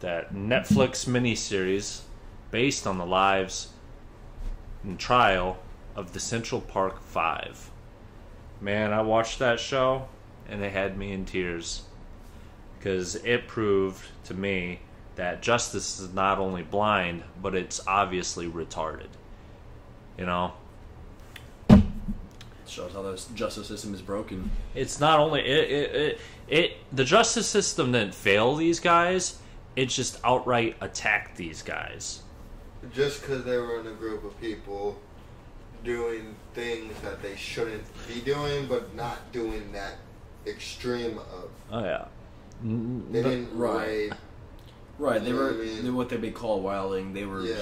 C: that Netflix miniseries based on the lives and trial of the Central Park Five. Man, I watched that show and it had me in tears because it proved to me that justice is not only blind, but it's obviously retarded. You know?
A: Shows how the justice system is broken.
C: It's not only the justice system didn't fail these guys, it just outright attacked these guys.
B: Just because they were in a group of people doing things that they shouldn't be doing, but not doing that extreme of.
C: Oh yeah.
B: They didn't rape.
A: Right, they
B: You know
A: were
B: what I mean?
A: they, what they call wilding. They were
B: Yeah.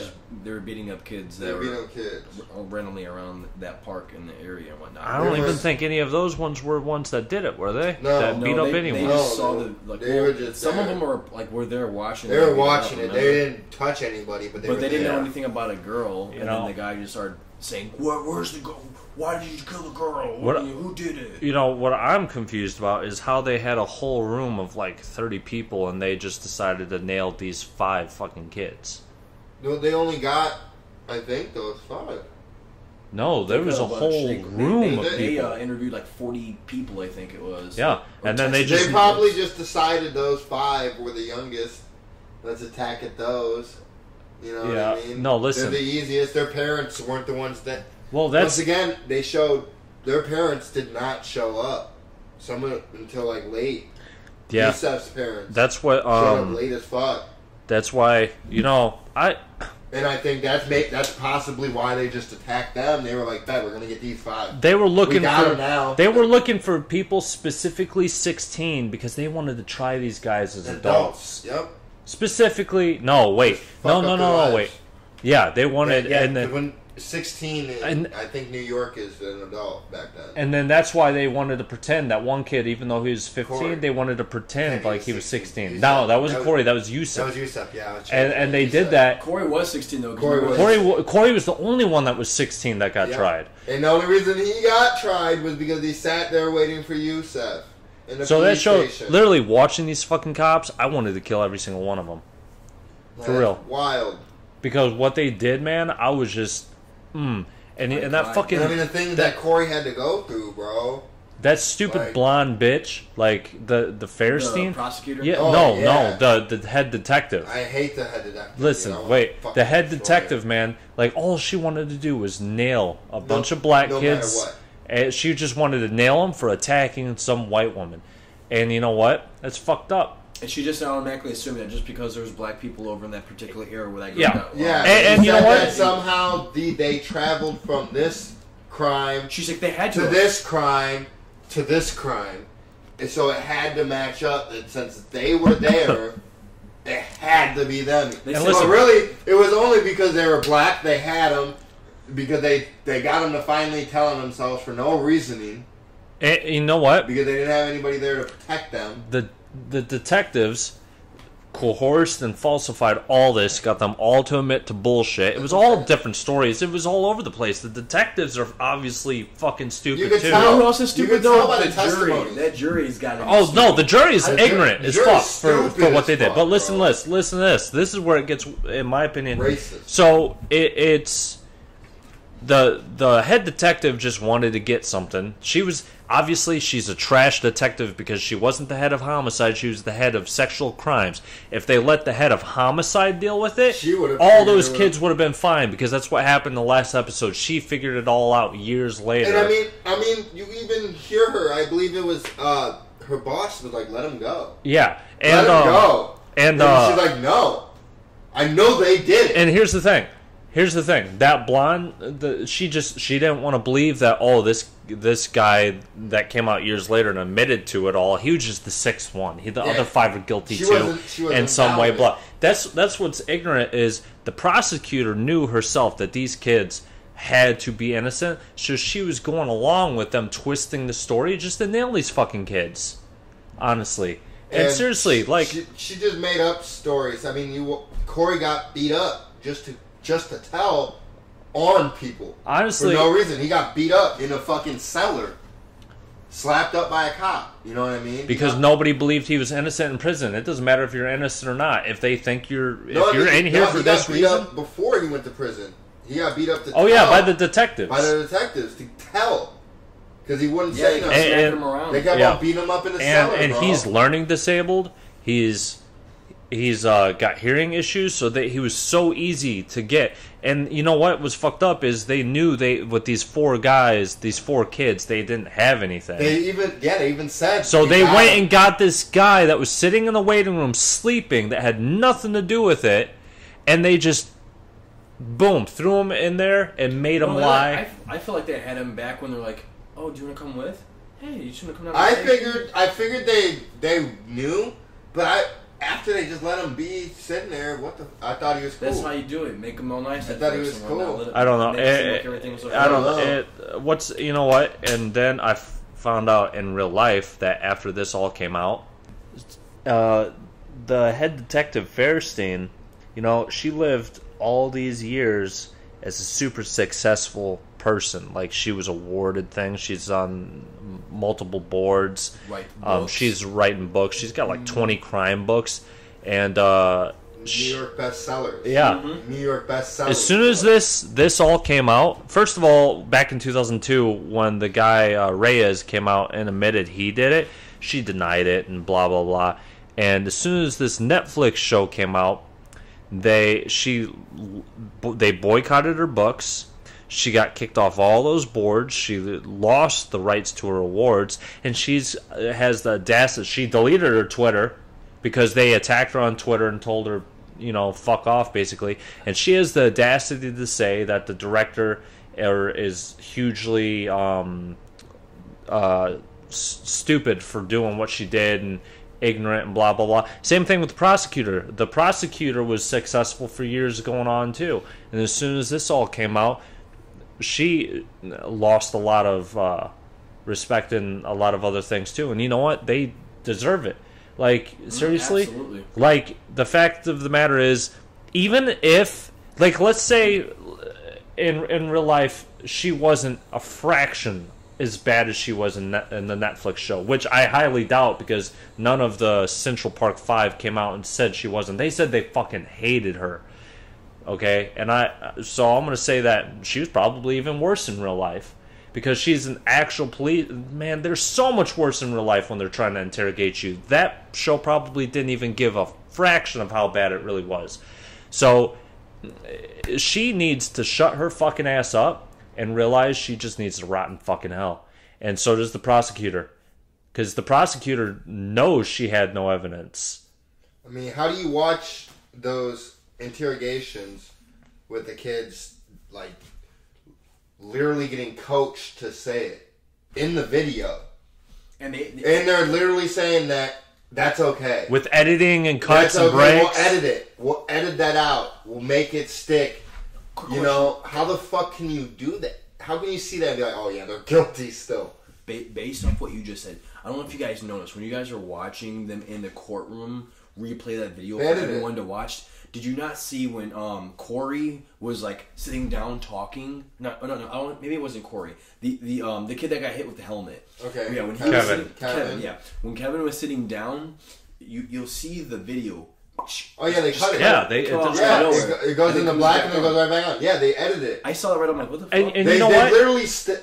A: they were beating up kids
B: They
A: that
B: beat
A: were
B: up kids.
A: randomly around that park in the area and whatnot.
C: I don't
B: They
C: even
B: were-
C: think any of those ones were ones that did it, were they?
B: No.
C: that beat
A: No,
C: up
A: they,
C: anyone.
A: They
B: No,
A: just saw
B: they-
A: the like.
B: they
A: well,
B: were just
A: some of
B: there.
A: them were there watching.
B: They
A: it,
B: were
A: beating
B: watching
A: up,
B: it. They didn't touch anybody, but they
A: But
B: were
A: they didn't
B: there.
A: know anything about a girl,
C: You
A: and
C: know?
A: then the guy just started saying, "Where's the girl? Why did you kill the girl?
C: What-
A: Who did it?"
C: You know, what I'm confused about is how they had a whole room of like 30 people and they just decided to nail these 5 fucking kids.
B: No, they only got, I think, those 5.
C: No, there was a
A: bunch.
C: whole
A: They-
C: room of
A: They
C: people.
A: interviewed like 40 people, I think it was.
C: Yeah,
A: Or
C: and then they
A: texted
C: just-
B: They probably just decided those 5 were the youngest. Let's attack at those. You know what
C: Yeah.
B: I mean?
C: No, listen.
B: They're the easiest. Their parents weren't the ones that.
C: Well,
B: Once
C: that's
B: again, they showed their parents did not show up. Some until like late.
C: yeah.
B: Yusef's parents
C: That's what
B: showed up late as fuck.
C: that's why, you know,
B: And I think that's possibly why they just attacked them. They were like, "Bet we're gonna get these 5."
C: they were looking
B: We got
C: for
B: them now.
C: they were looking for people specifically 16 because they wanted to try these guys as adults.
B: Yep.
C: Specifically, no, wait. No,
B: Fuck
C: no,
B: up
C: no,
B: their
C: no,
B: lives.
C: wait. Yeah, they wanted
B: Yeah,
C: and
B: 'cause
C: then
B: when 16,
C: And-
B: I think New York is an adult back then.
C: and then that's why they wanted to pretend that one kid, even though he was 15,
B: Corey.
C: they wanted to pretend
B: Yeah, he
C: like
B: was
C: he was
B: 16.
C: 16. No, that wasn't
B: That was-
C: Corey, that was
B: That
C: Yusef.
B: was Yusef, yeah. I was
C: And
B: changing
C: they
B: Yusef.
C: did that.
A: Corey was 16 though. 'cause
B: Corey
A: he
B: was-
C: Corey was the only one that was 16 that got
B: Yeah.
C: tried.
B: And the only reason he got tried was because he sat there waiting for Yusef. In the
C: So that
B: police
C: showed,
B: station.
C: literally watching these fucking cops, I wanted to kill every single one of them.
B: That's
C: for real.
B: Wild.
C: Because what they did, man, I was just, And that
A: God.
C: fucking,
B: And I mean, the thing that Corey had to go through, bro.
C: that stupid
B: like-
C: blonde bitch, like the
A: The
C: Fairstein.
A: prosecutor.
C: Yeah,
B: Oh,
C: no,
B: yeah.
C: no, the head detective.
B: I hate the head detective.
C: Listen,
B: dude. I wanna
C: wait.
B: fucking
C: The head
B: destroy
C: detective,
B: him.
C: man, like all she wanted to do was nail a bunch of black
B: no
C: kids.
B: matter what.
C: And she just wanted to nail them for attacking some white woman. And you know what? That's fucked up.
A: And she just automatically assumed that just because there was black people over in that particular era where that girl
C: Yeah.
A: got
B: Yeah,
C: And
B: he
C: you know
B: said
C: what?
B: that somehow they traveled from this crime
A: She's like, they had
B: to
A: to.
B: this crime to this crime, and so it had to match up. And since they were there, it had to be them.
A: They
C: And
A: said-
C: listen-
B: But really, it was only because they were black. They had them because they got them to finally tell on themselves for no reasoning
C: And you know what?
B: because they didn't have anybody there to protect them.
C: The detectives coerced and falsified all this, got them all to admit to bullshit. It was all different stories. It was all over the place. The detectives are obviously fucking
B: You
C: stupid
B: could
C: too.
A: You know
B: tell.
A: who else is
B: You
A: stupid
B: can tell
A: though?
B: by
A: The
B: the
A: jury.
B: testimonies.
A: That jury's got to.
C: Oh no, the jury is
B: The
C: ignorant as
B: jury's
C: fuck for
B: stupid
C: what
B: as
C: they did.
B: fuck,
C: But listen,
B: bro.
C: listen to this. This is where it gets, in my opinion,
B: Racist.
C: So it's the head detective just wanted to get something. She was obviously she's a trash detective because she wasn't the head of homicide. She was the head of sexual crimes. If they let the head of homicide deal with it,
B: She would've
C: all
B: figured
C: those
B: it out.
C: kids would have been fine because that's what happened in the last episode. She figured it all out years later.
B: And I mean, you even hear her. I believe it was her boss was like, "Let him go,
C: yeah,
B: let
C: and
B: him go."
C: and
B: she's like, "No, I know they did it."
C: and here's the thing. Here's the thing: that blonde, she didn't want to believe that. Oh, this guy that came out years later and admitted to it all. He was just the sixth one. The other five are guilty too, in some way. Blah. That's what's ignorant is the prosecutor knew herself that these kids had to be innocent, so she was going along with them twisting the story just to nail these fucking kids. Honestly, and seriously, like
B: she just made up stories. I mean, Corey got beat up just to tell on people.
C: Honestly,
B: for no reason. He got beat up in a fucking cellar, slapped up by a cop. You know what I mean?
C: Because nobody believed he was innocent in prison. It doesn't matter if you're innocent or not. If they think you're in here for this reason.
B: He got beat up before he went to prison. He got beat up to
C: tell. Yeah, by the detectives.
B: By the detectives to tell. Because he wouldn't say nothing. They kept on beating him up in the cellar,
C: and he's learning disabled. He's got hearing issues, so that he was so easy to get. And you know what was fucked up is they knew with these four kids, they didn't have anything.
B: They even said.
C: So they went and got this guy that was sitting in the waiting room sleeping that had nothing to do with it, and they just boom threw him in there and made him lie.
E: I feel like they had him back when they're like, "Oh, do you want to come with? Hey, you shouldn't come down."
B: I figured they knew, but after they just let him be sitting there, I thought he was cool.
E: That's how you do it. Make him all nice.
B: I thought he was cool.
C: I don't know. I don't know. You know what? And then I found out in real life that after this all came out, the head detective Fairstein, she lived all these years as a super successful person. Like, she was awarded things. She's on multiple boards. She's writing books. She's got like 20 crime books, and
B: New York bestsellers.
C: Yeah,
B: New York bestsellers.
C: As soon as this all came out, first of all, back in 2002, when the guy Reyes came out and admitted he did it, she denied it and blah blah blah. And as soon as this Netflix show came out, they boycotted her books. She got kicked off all those boards. She lost the rights to her awards, and has the audacity. She deleted her Twitter because they attacked her on Twitter and told her, fuck off, basically. And she has the audacity to say that the director is hugely stupid for doing what she did and ignorant and blah blah blah. Same thing with the prosecutor. The prosecutor was successful for years going on too, and as soon as this all came out, she lost a lot of respect and a lot of other things too. And you know what? They deserve it. Like, seriously?
E: Absolutely.
C: Like, the fact of the matter is, even if, like, let's say in real life she wasn't a fraction as bad as she was in the Netflix show, which I highly doubt, because none of the Central Park 5 came out and said she wasn't. They said they fucking hated her. Okay? And so I'm going to say that she was probably even worse in real life, because she's an actual police man. They're so much worse in real life when they're trying to interrogate you. That show probably didn't even give a fraction of how bad it really was. So she needs to shut her fucking ass up and realize she just needs to rot in fucking hell. And so does the prosecutor, because the prosecutor knows she had no evidence.
B: I mean, how do you watch those interrogations with the kids, like, literally getting coached to say it in the video, and they're literally saying that that's okay
C: with editing and cuts and breaks?
B: We'll edit it. We'll edit that out. We'll make it stick. How the fuck can you do that? How can you see that and be like, oh yeah, they're guilty still?
E: Based off what you just said, I don't know if you guys noticed when you guys are watching them in the courtroom replay that video for everyone to watch. Did you not see when Corey was like sitting down talking? No. Maybe it wasn't Corey. The kid that got hit with the helmet.
B: Okay.
E: Yeah, when Kevin. Yeah, when Kevin was sitting down, you'll see the video.
B: Oh yeah, they cut it.
C: Yeah,
B: it goes into black and then it goes right back on. Yeah, they edited it.
E: I saw it right. I'm like, what the fuck?
C: And you know what?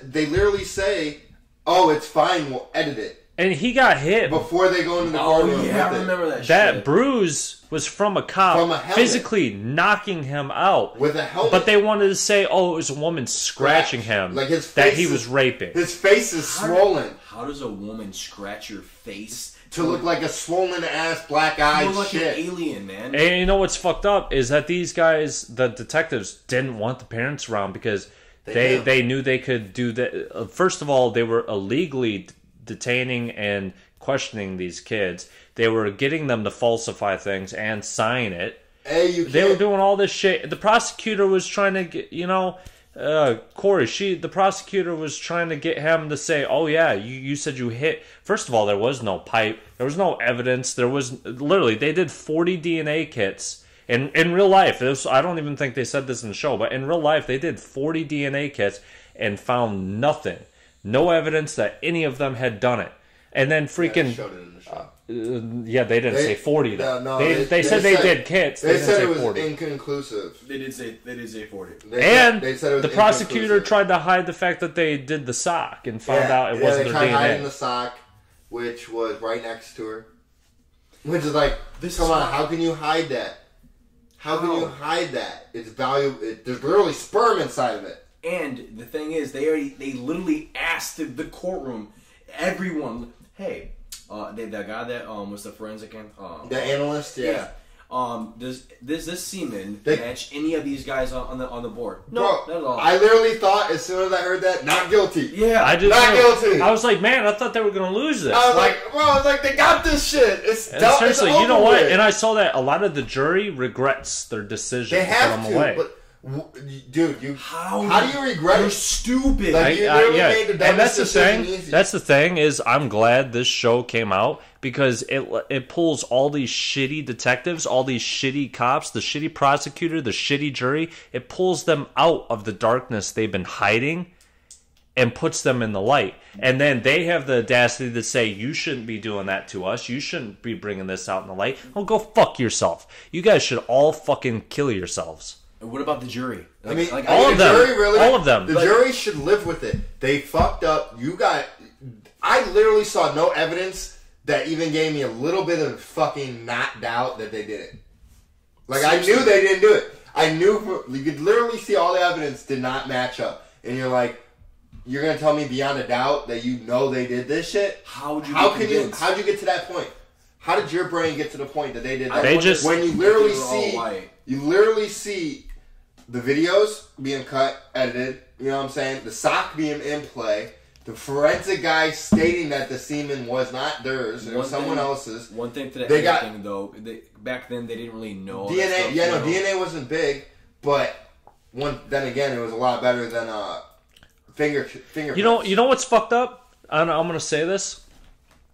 B: They literally say, "Oh, it's fine. We'll edit it."
C: And he got hit
B: before they go into the courtroom.
E: Yeah, I remember that.
C: That bruise was from a cop physically knocking him out
B: with a helmet.
C: But they wanted to say, "Oh, it was a woman scratching him,
B: like his face
C: that he was raping."
B: His face is swollen.
E: how does a woman scratch your face
B: to look like a swollen ass, black-eyed
E: look like
B: shit?
E: an alien, man?
C: And you know what's fucked up is that these guys, the detectives, didn't want the parents around because they knew they could do that. First of all, they were illegally detaining and questioning these kids. They were getting them to falsify things and sign it.
B: Hey, you
C: They were doing all this shit. The prosecutor was trying to get, Corey, the prosecutor was trying to get him to say, oh yeah, you said you hit. First of all, there was no pipe. There was no evidence. There was, literally, they did 40 DNA kits. In real life, I don't even think they said this in the show, but in real life, they did 40 DNA kits and found nothing. No evidence that any of them had done it. And then freaking...
B: showed it in the show.
C: Yeah, they didn't say 40 though.
B: No,
C: they said they did kits.
B: They
C: didn't
B: said
C: say
B: it was
C: 40.
B: inconclusive.
E: They did say 40.
B: They said it was
C: The prosecutor
B: inconclusive.
C: tried to hide the fact that they did the sock and found out it wasn't
B: they
C: their
B: tried hiding
C: DNA.
B: the sock, which was right next to her. Which is like,
E: This
B: come
E: is
B: on,
E: why-
B: how can you hide that? How can you hide that? It's valuable. There's literally sperm inside of it.
E: And the thing is, they literally asked the courtroom, everyone, hey, the guy that was the forensic
B: The analyst, yeah.
E: Does this semen
B: They-
E: match any of these guys on the board? No,
B: Bro,
E: not at all.
B: I literally thought as soon as I heard that, not guilty.
E: yeah,
C: I did
B: Not
C: too.
B: guilty.
C: I was like, man, I thought they were going to lose this.
B: I was like, bro, it's like they got this shit. It's
C: And
B: done.
C: seriously,
B: it's
C: you know
B: over
C: what?
B: with.
C: And I saw that a lot of the jury regrets their decision
B: They
C: to put
B: have
C: them
B: to,
C: away.
B: but dude,
E: how
B: do you regret
E: You're
B: it?
E: stupid.
B: Like, you literally made the
C: and
B: dumbest
C: that's the
B: decision
C: thing.
B: easy.
C: That's the thing is, I'm glad this show came out because it pulls all these shitty detectives, all these shitty cops, the shitty prosecutor, the shitty jury. It pulls them out of the darkness they've been hiding and puts them in the light. And then they have the audacity to say, you shouldn't be doing that to us. You shouldn't be bringing this out in the light. Well, go fuck yourself. You guys should all fucking kill yourselves.
E: And what about the jury?
B: I mean,
C: all of
B: the
C: them.
B: jury really,
C: All of them.
B: The
C: Like-
B: jury should live with it. They fucked up. I literally saw no evidence that even gave me a little bit of fucking not doubt that they did it. Like, I knew they didn't do it. I knew, you could literally see all the evidence did not match up. And you're like, you're going to tell me beyond a doubt that you know they did this shit?
E: How'd you
B: How'd you get to that point? How did your brain get to the point that they did that?
C: They just-
B: when you
E: They
B: literally
E: were all
B: see,
E: white.
B: you literally see the videos being cut, edited, you know what I'm saying? The sock being in play, the forensic guy stating that the semen was not theirs, it was someone else's.
E: One thing to that
B: They got-
E: thing, though, back then they didn't really know. that
B: DNA,
E: stuff,
B: yeah,
E: you
B: no,
E: know?
B: DNA wasn't big, but then again, it was a lot better than fingerprints.
C: You know what's fucked up? I'm gonna say this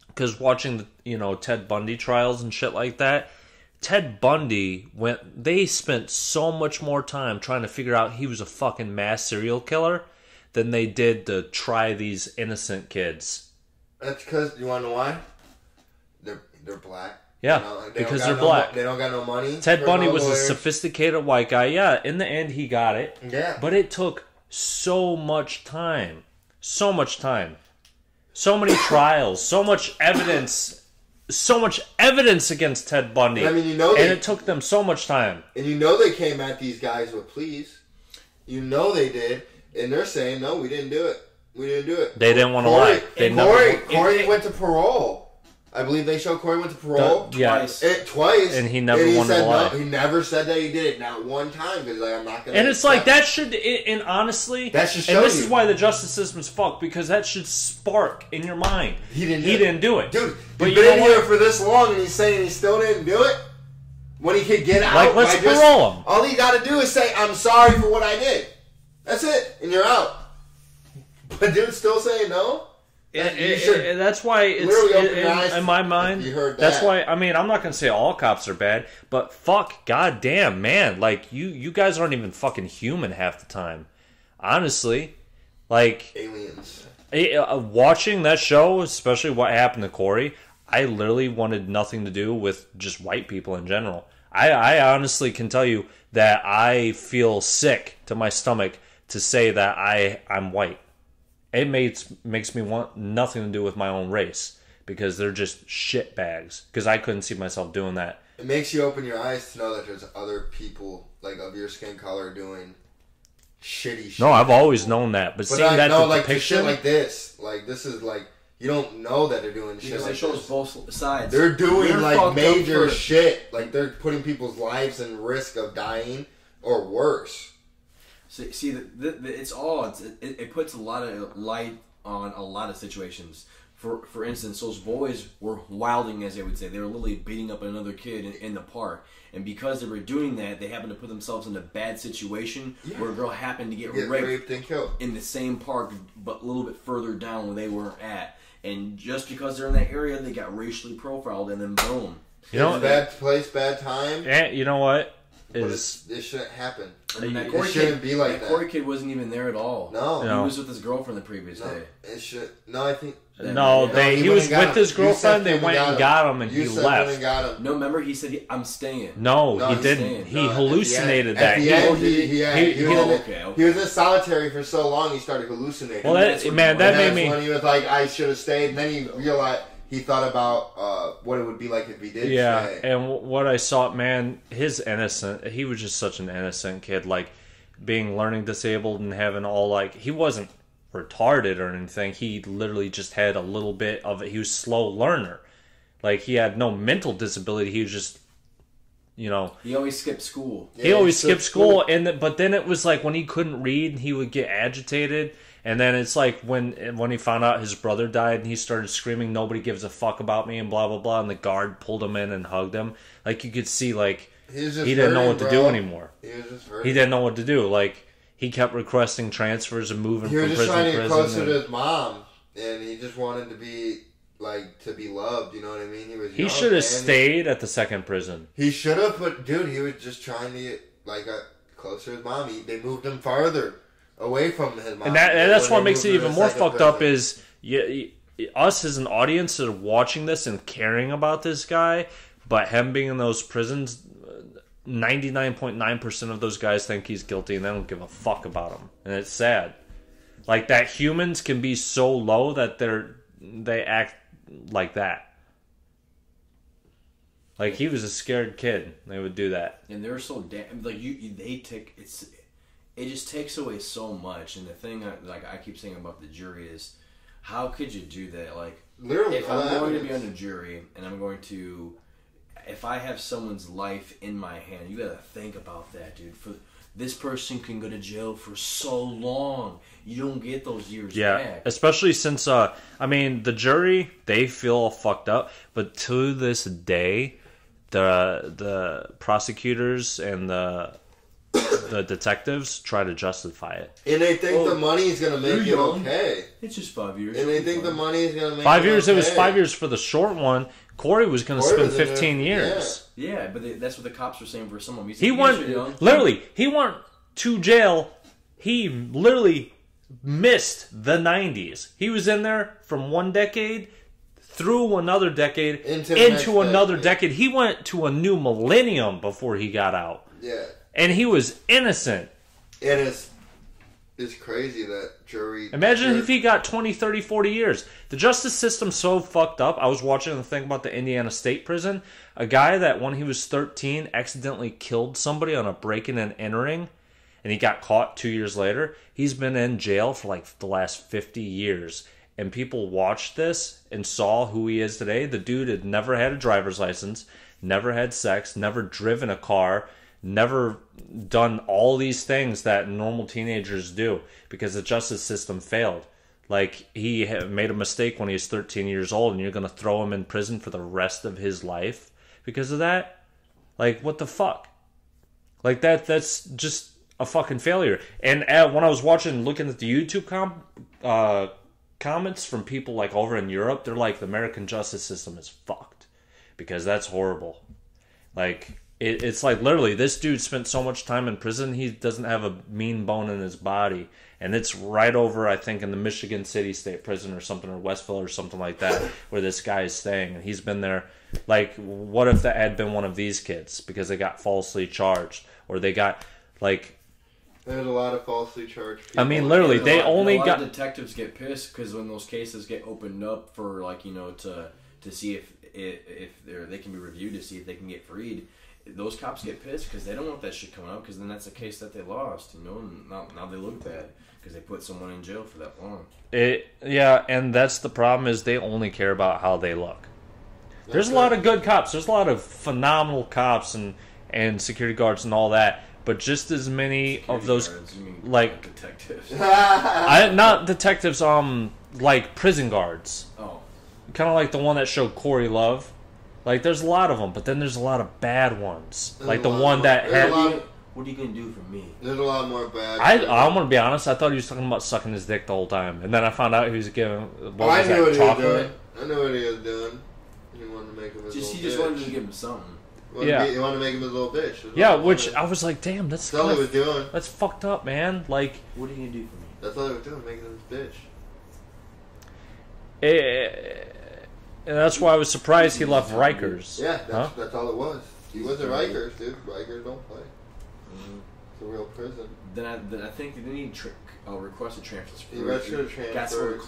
C: because watching the Ted Bundy trials and shit like that. Ted Bundy they spent so much more time trying to figure out he was a fucking mass serial killer than they did to try these innocent kids.
B: That's because, you want to know why? They're black.
C: Yeah,
B: You know, like,
C: because
B: don't
C: they're
B: got
C: black.
B: They don't got no money.
C: Ted
B: for
C: Bundy
B: no
C: was a
B: lawyers.
C: sophisticated white guy. Yeah, in the end he got it.
B: Yeah.
C: But it took so much time. So much time. So many trials. So much evidence. So much evidence against Ted Bundy.
B: I mean,
C: and it took them so much time.
B: And you know they came at these guys with pleas. You know they did. And they're saying, no, we didn't do it. We didn't do it.
C: They didn't want to lie. They
B: Corey went to parole. I believe they showed Corey went to parole.
C: Yes.
B: Twice.
C: And he never wanted
B: said
C: to lie.
B: No, he never said that he did it. Not one time. Because I'm not going to.
C: And it's like, that should, and honestly,
B: That should show
C: and this
B: you.
C: is why the justice system's fucked, because that should spark in your mind.
B: He
C: didn't do it.
B: Dude,
C: But
B: he's
C: you
B: been
C: know
B: in here
C: what?
B: for this long and he's saying he still didn't do it? When he could get out.
C: Like, let's
B: by just-
C: parole him.
B: All he got to do is say, I'm sorry for what I did. That's it. And you're out. But dude's still saying no? You should
C: That's why it's
B: literally open your eyes
C: in my mind.
B: if you heard
C: That's
B: that.
C: why. I mean, I'm not gonna say all cops are bad, but fuck, goddamn, man, like you guys aren't even fucking human half the time. Honestly, like
B: aliens.
C: watching that show, especially what happened to Corey, I literally wanted nothing to do with just white people in general. I honestly can tell you that I feel sick to my stomach to say that I'm white. It makes me want nothing to do with my own race because they're just shit bags. Because I couldn't see myself doing that.
B: It makes you open your eyes to know that there's other people like of your skin color doing shitty shit.
C: No, I've always known that, but seeing that
B: no,
C: the
B: like the
C: depiction,
B: shit like this. Like this is like You don't know that they're doing shit
E: because
B: like
E: they show
B: this.
E: us both sides.
B: They're doing
E: They're
B: like
E: fucked
B: major
E: up for-
B: shit. Like they're putting people's lives in risk of dying or worse.
E: See, it puts a lot of light on a lot of situations. For instance, those boys were wilding, as they would say. They were literally beating up another kid in the park. And because they were doing that, they happened to put themselves in a bad situation where a girl happened to get raped
B: and killed
E: in the same park, but a little bit further down where they weren't at. And just because they're in that area, they got racially profiled, and then boom.
C: You know,
B: bad place, bad time.
C: And you know what?
B: It shouldn't happen.
E: I mean,
B: it shouldn't be like that.
E: Corey kid wasn't even there at all.
B: No.
E: He was with his girlfriend the previous day.
B: It should. No, I think.
C: He was with his girlfriend. They went and got him, and he left.
E: No, remember he said, "I'm staying."
C: No, he didn't. He hallucinated that.
B: He was in solitary for so long, he started hallucinating.
C: Well, that made me.
B: When he was like, "I should have stayed," and then he realized he thought about what it would be like if he did stay.
C: Yeah, and what I saw, man, he was just such an innocent kid, like being learning disabled and having all like he wasn't retarded or anything. He literally just had a little bit of it. He was a slow learner. Like he had no mental disability. He was just, he
E: always skipped school.
C: He always skipped school, but then it was like when he couldn't read, he would get agitated. And then it's like when he found out his brother died and he started screaming, "Nobody gives a fuck about me," and blah blah blah. And the guard pulled him in and hugged him. Like you could see, like he didn't know what to do anymore.
B: He was just hurting.
C: He didn't know what to do. Like he kept requesting transfers and moving from prison to prison.
B: He was just trying to get closer to his mom, and he just wanted to be loved. You know what I mean?
C: He should have stayed at the second prison.
B: He should have, but dude, he was just trying to get closer to his mom. They moved him farther away from his mom.
C: And that's what makes it even more fucked up is us as an audience are watching this and caring about this guy, but him being in those prisons, 99.9% of those guys think he's guilty and they don't give a fuck about him. And it's sad. Like that humans can be so low that they act like that. Like he was a scared kid. They would do that.
E: And they're so damn it just takes away so much. And the thing I keep saying about the jury is, how could you do that? Like,
B: literally,
E: if I'm going to be on a jury and if I have someone's life in my hand, you gotta think about that, dude. This person can go to jail for so long. You don't get those years back.
C: Especially since, the jury, they feel fucked up. But to this day, the prosecutors and the detectives try to justify it.
B: And they think the money is going to make it okay.
E: It's just 5 years.
B: And they think the money is going to make
C: 5 years,
B: okay.
C: It was 5 years for the short one. Corey was going to spend 15 years.
E: Yeah, but that's what the cops were saying for some of them.
C: He went to jail. He literally missed the 90s. He was in there from one decade through another decade into another decade. He went to a new millennium before he got out.
B: Yeah.
C: And he was innocent.
B: And it's crazy that jury...
C: Imagine if he got 20, 30, 40 years. The justice system's so fucked up. I was watching the thing about the Indiana State Prison. A guy that when he was 13 accidentally killed somebody on a break-in and entering, and he got caught 2 years later. He's been in jail for like the last 50 years. And people watched this and saw who he is today. The dude had never had a driver's license, never had sex, never driven a car, never done all these things that normal teenagers do because the justice system failed. Like, he made a mistake when he was 13 years old, and you're going to throw him in prison for the rest of his life because of that? Like, what the fuck? Like, that's just a fucking failure. And when I was looking at the YouTube comments from people like over in Europe, they're like, the American justice system is fucked because that's horrible. Like, it's like literally this dude spent so much time in prison, he doesn't have a mean bone in his body. And it's right over, I think, in the Michigan City State Prison or something, or Westville or something like that, where this guy is staying. And he's been there. Like, what if that had been one of these kids because they got falsely charged? Or they got, like...
B: There's a lot of falsely charged people.
C: I mean, literally, they only got...
E: A lot of detectives get pissed because when those cases get opened up for, like, to see they can be reviewed to see if they can get freed, those cops get pissed because they don't want that shit coming up, because then that's a case that they lost, you know, and now they look bad because they put someone in jail for that long.
C: Yeah, and that's the problem, is they only care about how they look. There's a lot of good cops. There's a lot of phenomenal cops and security guards and all that, but just as many security of those
E: guards, you mean,
C: like
E: detectives.
C: Not detectives, like prison guards.
E: Oh.
C: Kind of like the one that showed Corey Love. Like, there's a lot of them, but then there's a lot of bad ones.
B: There's
C: like the one that had...
E: What are you going to do for me?
B: There's a lot more bad.
C: I'm going to be honest, I thought he was talking about sucking his dick the whole time. And then I found out he was giving...
B: I knew what he was doing. I knew what he was doing. He wanted to make him his little bitch.
E: He just wanted to give him something.
B: He wanted to make him his little bitch.
C: Yeah, which I was like, damn, that's
B: all he was doing.
C: That's fucked up, man. Like...
E: What are you going to do for me?
B: That's all he was doing, making him his bitch.
C: And that's why I was surprised he left Rikers.
B: Yeah, that's all it was. He was at Rikers, dude. Rikers don't play. Mm-hmm. It's a real prison.
E: Then I think they need requested transfers.
B: He requested transfer.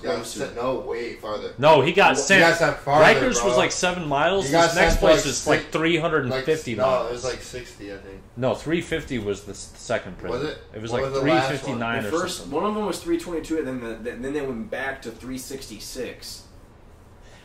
B: No, way farther.
C: No, he got sent.
B: He got sent farther,
C: Rikers was like 7 miles. This next place is like 350 miles.
B: No, it was like 60, I think.
C: No, 350 was the second prison.
B: Was it?
C: It was like 359 or something.
E: One of them was 322, and then they went back to 366.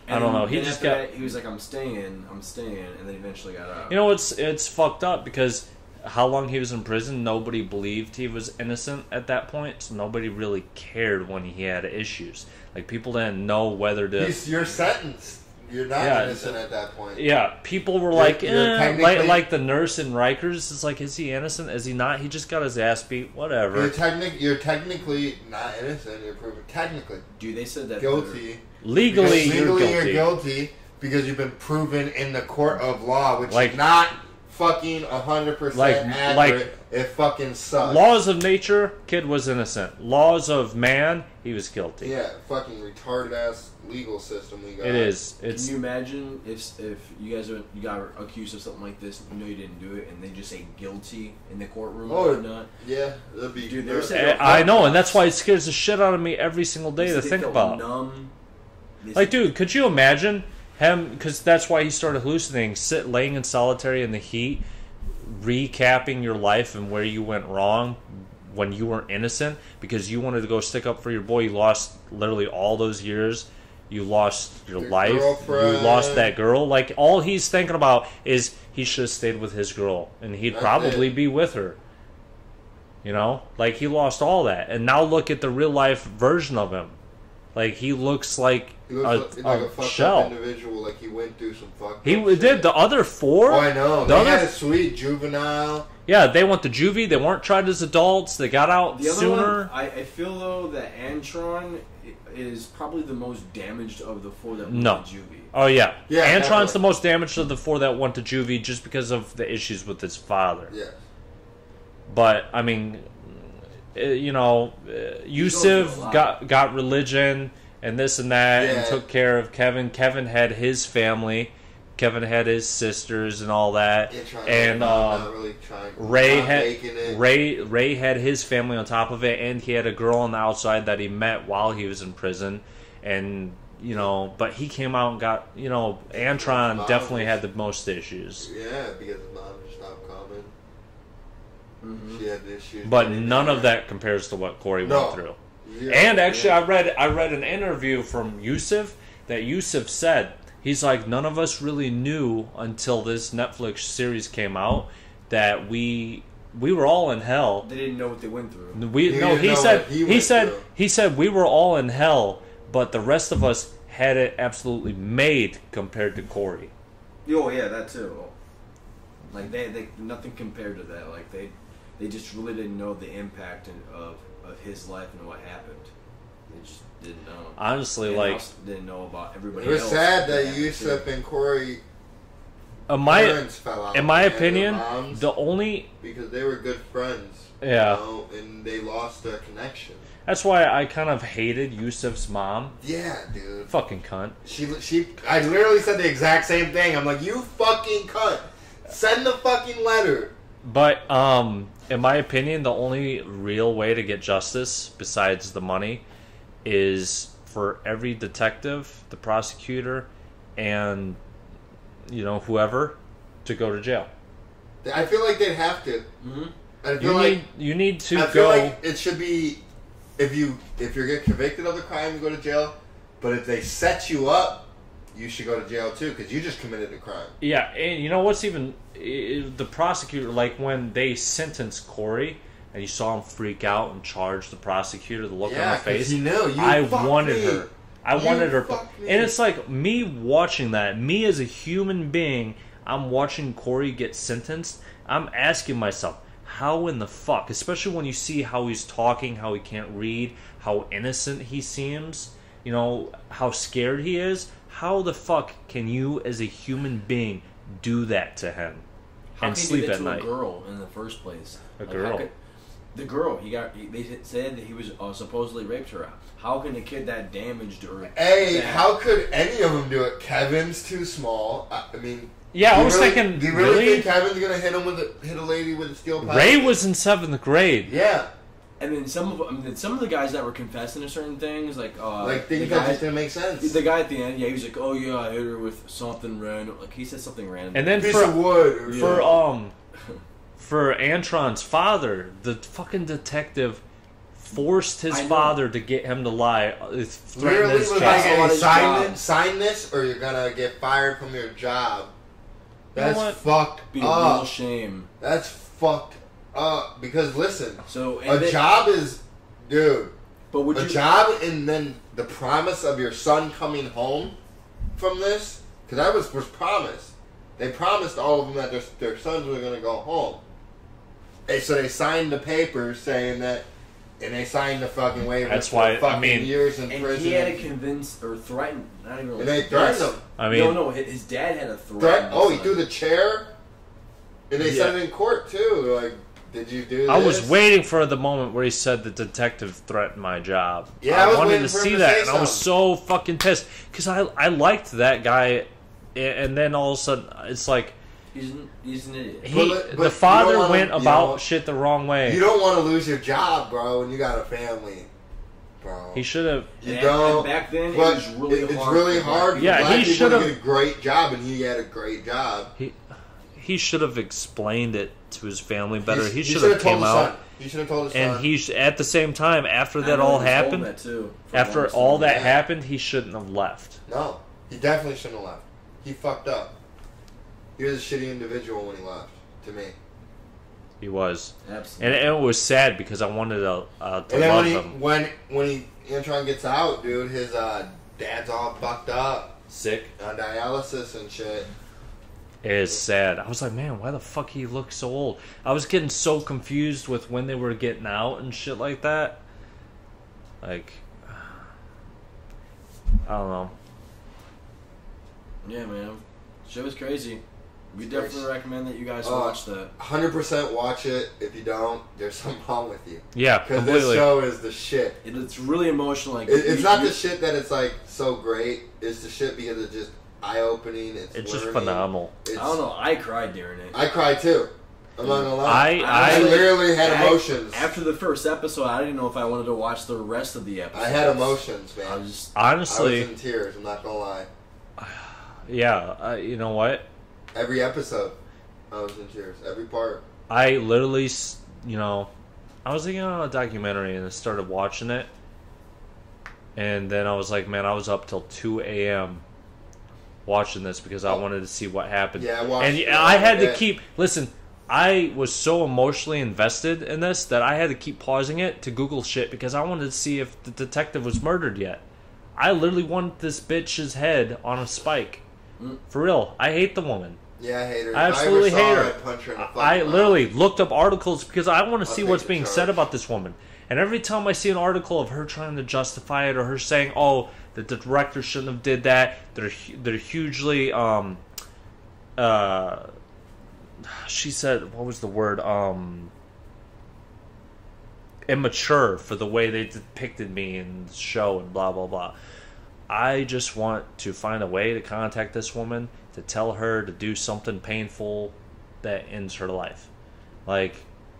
C: I don't know. He just got.
E: That, he was like, "I'm staying," and then eventually got out.
C: You know, it's fucked up because how long he was in prison, nobody believed he was innocent at that point. So nobody really cared when he had issues. Like, people didn't know whether to.
B: You're sentenced. You're not innocent at that point.
C: Yeah, people were like the nurse in Rikers is like, is he innocent? Is he not? He just got his ass beat. Whatever.
B: You're technically not innocent. You're proven technically.
E: Dude, they said that
B: guilty.
C: Legally, you're
B: guilty because you've been proven in the court of law, which is not fucking 100% accurate. It fucking sucks.
C: Laws of nature, kid was innocent. Laws of man, he was guilty.
B: Yeah, fucking retarded ass legal system we got.
C: It is.
E: Can you imagine if you guys you got accused of something like this, you know you didn't do it, and they just say guilty in the courtroom or not?
B: Yeah, that'd be.
E: Dude,
C: I know, and that's why it scares the shit out of me every single day to think about. Like, dude, could you imagine him? Because that's why he started hallucinating, laying in solitary in the heat, recapping your life and where you went wrong when you were innocent because you wanted to go stick up for your boy. You lost literally all those years. You lost your life.
B: Girlfriend.
C: You lost that girl. Like, all he's thinking about is he should have stayed with his girl, and he'd probably be with her. You know? Like, he lost all that. And now look at the real life version of him. Like, he looks like
B: a fucked
C: shell.
B: up individual. Like, he went through some fucked up
C: shit. Did the other 4?
B: Oh, I know. They had a sweet juvenile.
C: Yeah, they went to juvie. They weren't tried as adults. They got out sooner.
E: I feel, though, that Antron is probably the most damaged of the 4 that went to juvie.
C: Oh, yeah. Antron's
B: definitely
C: the most damaged of the 4 that went to juvie just because of the issues with his father.
B: Yeah.
C: But, I mean, you know, Yusuf got religion and this and that and took care of Kevin. Kevin had his family. Kevin had his sisters and all that. And Ray had his family on top of it, and he had a girl on the outside that he met while he was in prison. And, you know, but he came out and got, you know, Antron definitely had the most issues.
B: Yeah, because his mom just stopped coming. Mm-hmm. She had issues.
C: But none of that compares to what Corey went through. Yeah, and actually, I read an interview from Yusuf that Yusuf said, he's like, none of us really knew until this Netflix series came out that we were all in hell.
E: They didn't know what they went through.
C: He said we were all in hell, but the rest of us had it absolutely made compared to Corey.
E: Oh yeah, that too. Like they nothing compared to that. Like they just really didn't know the impact of his life and what happened. They just didn't know.
C: Honestly,
E: didn't know about everybody.
B: It was sad that Yusuf and Corey
C: parents
B: fell out.
C: In my opinion, the only
B: because they were good friends.
C: Yeah,
B: you know, and they lost their connection.
C: That's why I kind of hated Yusuf's mom.
B: Yeah, dude.
C: Fucking cunt.
B: I literally said the exact same thing. I'm like, you fucking cunt. Send the fucking letter.
C: But, in my opinion, the only real way to get justice, besides the money, is for every detective, the prosecutor, and whoever to go to jail.
B: I feel like they'd have to.
E: Mm-hmm.
B: I feel
C: You need to
B: I feel
C: go.
B: like it should be if you get convicted of the crime, you go to jail. But if they set you up, you should go to jail too because you just committed a crime.
C: Yeah, and you know what's even the prosecutor, like when they sentenced Corey and you saw him freak out and charge the prosecutor, the look on her face.
B: He knew.
C: I wanted her. I wanted her.
B: fucked me.
C: And it's like me watching that. Me as a human being, I'm watching Corey get sentenced. I'm asking myself, how in the fuck, especially when you see how he's talking, how he can't read, how innocent he seems, how scared he is. How the fuck can you, as a human being, do that to him and sleep at night?
E: A girl in the first place.
C: A girl.
E: The girl. They said that he was supposedly raped her. How can a kid that damaged her?
B: Hey, how could any of them do it? Kevin's too small. I mean,
C: yeah, I was thinking.
B: Do you really think Kevin's gonna hit a lady with a steel pipe?
C: Ray was in 7th grade.
B: Yeah.
E: And then some of the guys that were confessing to certain things, like
B: things that just didn't make sense.
E: The guy at the end, he was like, "Oh yeah, I hit her with something random." Like he said something random.
C: And then
B: piece of wood.
C: For Antron's father, the fucking detective forced his father to get him to lie.
B: Literally was like, sign this, or you're gonna get fired from your job. That's fucked
E: Be a
B: up.
E: real shame.
B: That's fucked up. Because listen, job is, dude. But a job, and then the promise of your son coming home from this, because that was promised. They promised all of them that their sons were gonna go home. And so they signed the papers saying that. And they signed the fucking waiver.
C: That's why,
B: years in prison.
E: And he had to convince or threaten. Not even.
B: And they threatened him.
E: No. His dad had a threat.
B: He threw the chair. And they said it in court too. Like, did you do this?
C: I was waiting for the moment where he said the detective threatened my job.
B: Yeah,
C: I wanted to see that, and I was so fucking pissed because I liked that guy, and then all of a sudden it's like.
E: He's an idiot.
C: The father went about shit the wrong way.
B: You don't want to lose your job, bro, when you got a family, bro.
C: He should have.
E: You don't. Back then, it was really hard.
B: It's really hard.
C: Yeah, he should have
B: get a great job, and he had a great job.
C: He should have explained it to his family better. He should have came out.
B: He should have told his son.
C: And at the same time, after that all happened, after all that happened, he shouldn't have left.
B: No, he definitely shouldn't have left. He fucked up. He was a shitty individual when he left, to me.
C: He was.
E: Absolutely.
C: And it was sad because I wanted to love him.
B: When Antron gets out, dude, his dad's all fucked up.
C: Sick.
B: On dialysis and shit.
C: It is sad. I was like, man, why the fuck he looks so old? I was getting so confused with when they were getting out and shit like that. Like, I don't know.
E: Yeah, man. Shit was crazy. We definitely recommend that you guys watch that.
B: 100% watch it. If you don't, there's something wrong with you.
C: Yeah,
B: because this show is the shit.
E: It's really emotional. Like
B: it's not the shit that it's like so great. It's the shit because it's just eye-opening. It's
C: just phenomenal.
E: I don't know. I cried during it.
B: I cried too. I'm not gonna lie.
C: I
B: literally had emotions.
E: After the first episode, I didn't know if I wanted to watch the rest of the episode.
B: I had emotions, man.
C: Honestly,
B: I was in tears. I'm not gonna lie.
C: Yeah, you know what?
B: Every episode, I was in tears. Every part.
C: I literally, I was thinking on a documentary and I started watching it. And then I was like, man, I was up till 2 a.m. watching this because I wanted to see what happened.
B: Yeah, I watched it.
C: And I had to keep, listen, I was so emotionally invested in this that I had to keep pausing it to Google shit because I wanted to see if the detective was murdered yet. I literally want this bitch's head on a spike. For real. I hate the woman.
B: Yeah, I hate her.
C: I absolutely hate her.
B: I'd punch her in the
C: I literally looked up articles because I want to see what's being said about this woman. And every time I see an article of her trying to justify it or her saying, "Oh, that the director shouldn't have did that," they're hugely she said, what was the word? Immature for the way they depicted me in the show and blah blah blah. I just want to find a way to contact this woman to tell her to do something painful that ends her life. Like,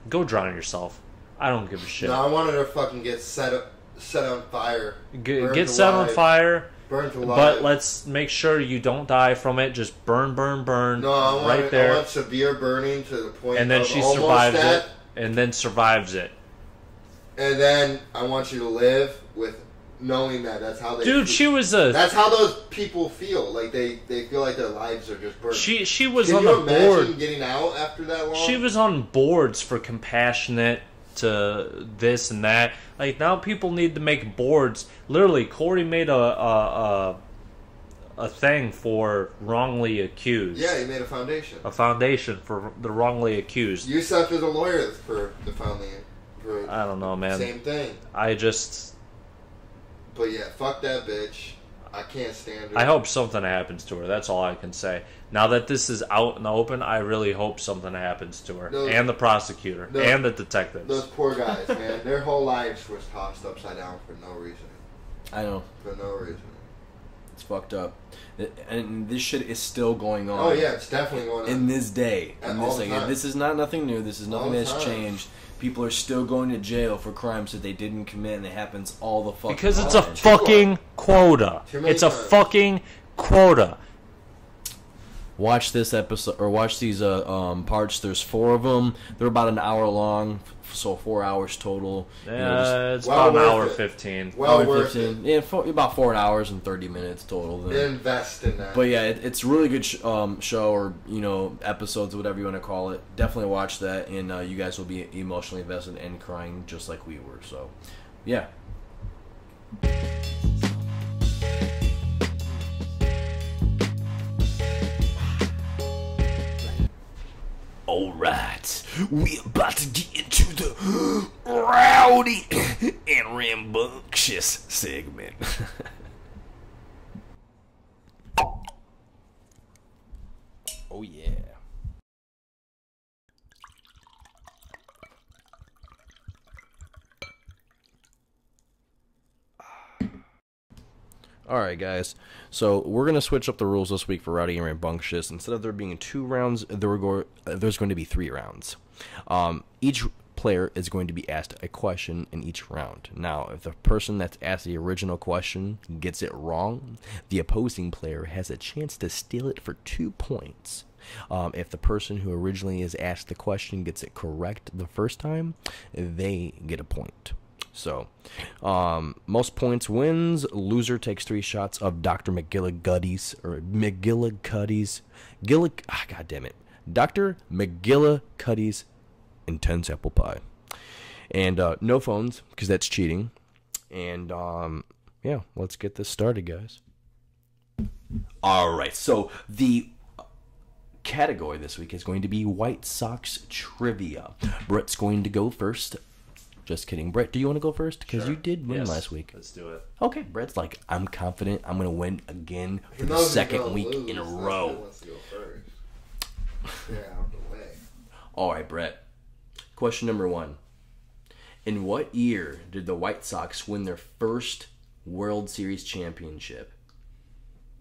C: go drown yourself. I don't give a shit.
B: No, I wanted her to fucking get set on fire.
C: Get set on fire.
B: Burns alive.
C: But let's make sure you don't die from it. Just burn.
B: No, I want severe burning to the point
C: and then
B: of
C: she
B: almost
C: survives
B: death.
C: it. And then survives it.
B: And then I want you to live with knowing that that's how they
C: Dude,
B: feel.
C: she was
B: That's how those people feel. Like they feel like their lives are just burned.
C: She was
B: Can
C: on
B: you
C: the
B: imagine
C: board.
B: getting out after that long?
C: She was on boards for compassionate to this and that. Like now people need to make boards. Literally, Corey made a thing for wrongly accused.
B: Yeah, he made a foundation.
C: A foundation for the wrongly accused.
B: Yusuf is a lawyer for the founding. For
C: I don't know, man.
B: Same thing. But yeah, fuck that bitch. I can't stand her.
C: I hope something happens to her. That's all I can say. Now that this is out in the open, I really hope something happens to her. And the prosecutor. And the detectives.
B: Those poor guys, man. Their whole lives was tossed upside down for no reason.
E: I know.
B: For no reason.
E: It's fucked up. And this shit is still going on.
B: Oh, yeah, it's definitely going on.
E: In this day.
B: Time.
E: This is not nothing new. This is nothing that's
B: time.
E: changed. People are still going to jail for crimes that they didn't commit, and it happens all the fucking
C: Because
E: time.
C: it's a fucking quota. It's a fucking quota.
E: Watch this episode, or watch these parts. There's 4 of them. They're about an hour long, so 4 hours total.
C: It's about an hour 15.
B: Well worth
E: 15. Yeah, about 4 hours and 30 minutes total. Then.
B: Invest in that.
E: But yeah, it's a really good show, or episodes, whatever you want to call it. Definitely watch that, and you guys will be emotionally invested and crying just like we were. So, yeah. Alright, we about to get into the rowdy and rambunctious segment. Oh yeah. Alright guys, so we're going to switch up the rules this week for Rowdy and Rambunctious. Instead of there being 2 rounds, there's going to be 3 rounds. Each player is going to be asked a question in each round. Now, if the person that's asked the original question gets it wrong, the opposing player has a chance to steal it for 2 points. If the person who originally is asked the question gets it correct the first time, they get a point. So, most points wins. Loser takes 3 shots of Dr. McGillicuddy's, God damn it. Dr. McGillicuddy's intense apple pie. And, no phones, because that's cheating. And, yeah, let's get this started, guys. Alright, so the category this week is going to be White Sox trivia. Brett's going to go first. Just kidding. Brett, do you want to go first? Because you did win last week.
C: Let's do it.
E: Okay, Brett's like, I'm confident I'm going to win again for the second week in a row.
B: He wants to go first. Yeah, out the way.
E: All right, Brett. Question number 1. In what year did the White Sox win their first World Series championship?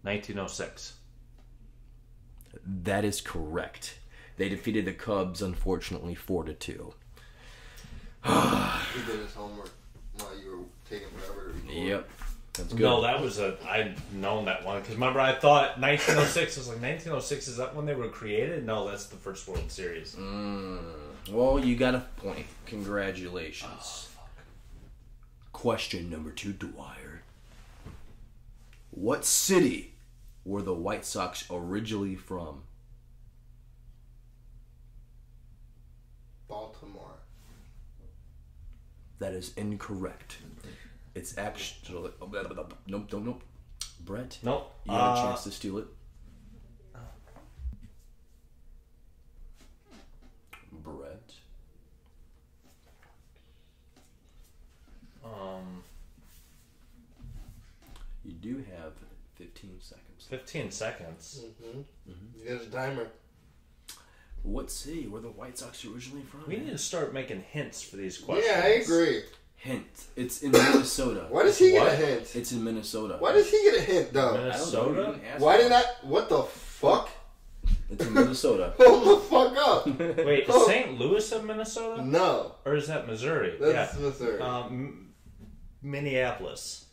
C: 1906.
E: That is correct. They defeated the Cubs, unfortunately, 4-2.
B: He did his homework while you were taking forever to record.
E: Yep. That's good.
C: No, that was I'd known that one. Because remember, I thought 1906 was like, 1906, is that when they were created? No, that's the first World Series.
E: Well, you got a point. Congratulations. Question number 2, Dwyer. What city were the White Sox originally from?
B: Baltimore.
E: That is incorrect. It's actually... Nope. Brett?
C: Nope.
E: You had a chance to steal it. Brett? You do have 15 seconds.
C: 15 seconds?
B: You got a timer.
E: What city were the White Sox originally from?
C: We need to start making hints for these questions.
B: Yeah, I agree.
E: Hint. It's in Minnesota.
B: Why does he get a hint?
E: It's in Minnesota.
B: Why does he get a hint, though?
C: Minnesota?
B: Why did I... What the fuck?
E: It's in Minnesota.
B: Hold the fuck up.
C: Wait, is St. Louis in Minnesota?
B: No.
C: Or is that Missouri?
B: That's Missouri.
C: Minneapolis.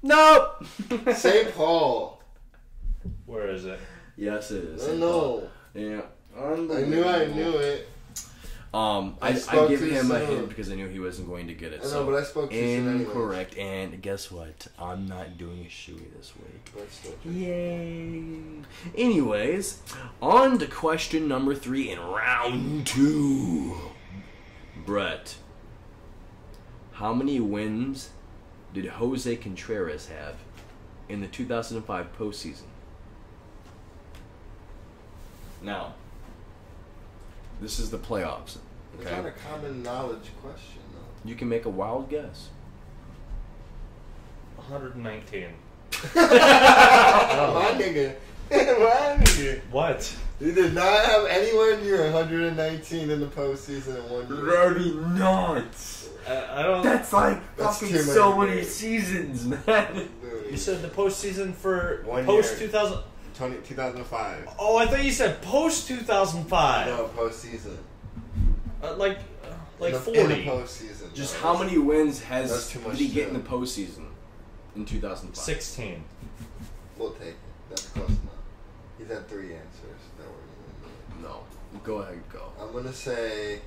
E: Nope.
B: St. Paul.
C: Where is it?
E: Yes, it is.
B: I know.
E: Yeah.
B: I knew it.
E: I give him a hint because I knew he wasn't going to get it.
B: I know, but I spoke too soon anyway.
E: Incorrect. And guess what? I'm not doing a shoey this week.
B: That's still true.
E: Yay. Anyways, on to question number 3 in round 2. Brett, how many wins did Jose Contreras have in the 2005 postseason? Now, this is the playoffs.
B: It's
E: Okay?
B: not a common knowledge question, though.
E: You can make a wild guess.
C: 119.
B: My nigga. My nigga.
C: What?
B: You did not have anywhere near 119 in the postseason in one year.
E: Already nuts.
C: I don't.
E: That's like
B: That's
E: fucking
B: too
E: so
B: many
E: many
B: games.
E: seasons, man.
C: You said the postseason for
B: 1
C: post
B: year.
C: 2000.
B: 2005.
C: Oh, I thought you said post 2005.
B: No, postseason.
C: Like
B: In the
C: 40.
B: postseason.
E: Just
B: no,
E: how
B: that's-
E: many wins
B: That's too
E: did
B: much
E: he get
B: to-
E: in the postseason in 2005?
C: 16.
B: We'll take it. That's close enough. He's had 3 answers. That were
E: No. Go ahead, go.
B: I'm gonna say.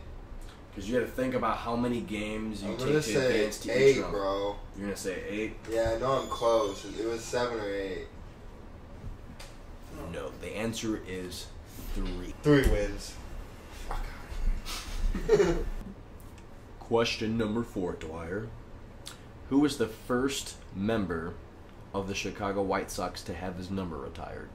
E: Because you got to think about how many games you
B: I'm
E: take
B: gonna
E: to
B: say
E: advance to
B: 8,
E: each round.
B: bro.
E: You're gonna say 8?
B: Yeah, I know I'm close. It was 7 or 8.
E: No. The answer is 3.
B: 3 wins.
E: Question number 4, Dwyer. Who was the first member of the Chicago White Sox to have his number retired?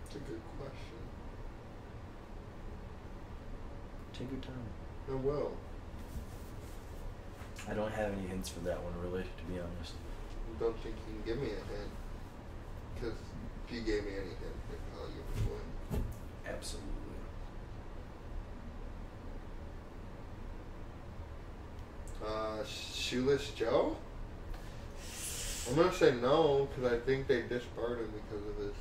B: That's a good question.
E: Take your time.
B: I will.
E: I don't have any hints for that one, really, to be honest.
B: I don't think you can give me a hint. Because if you gave me any hint, I'll give it away.
E: Absolutely.
B: Shoeless Joe? I'm gonna say no, because I think they disbarred him because of this.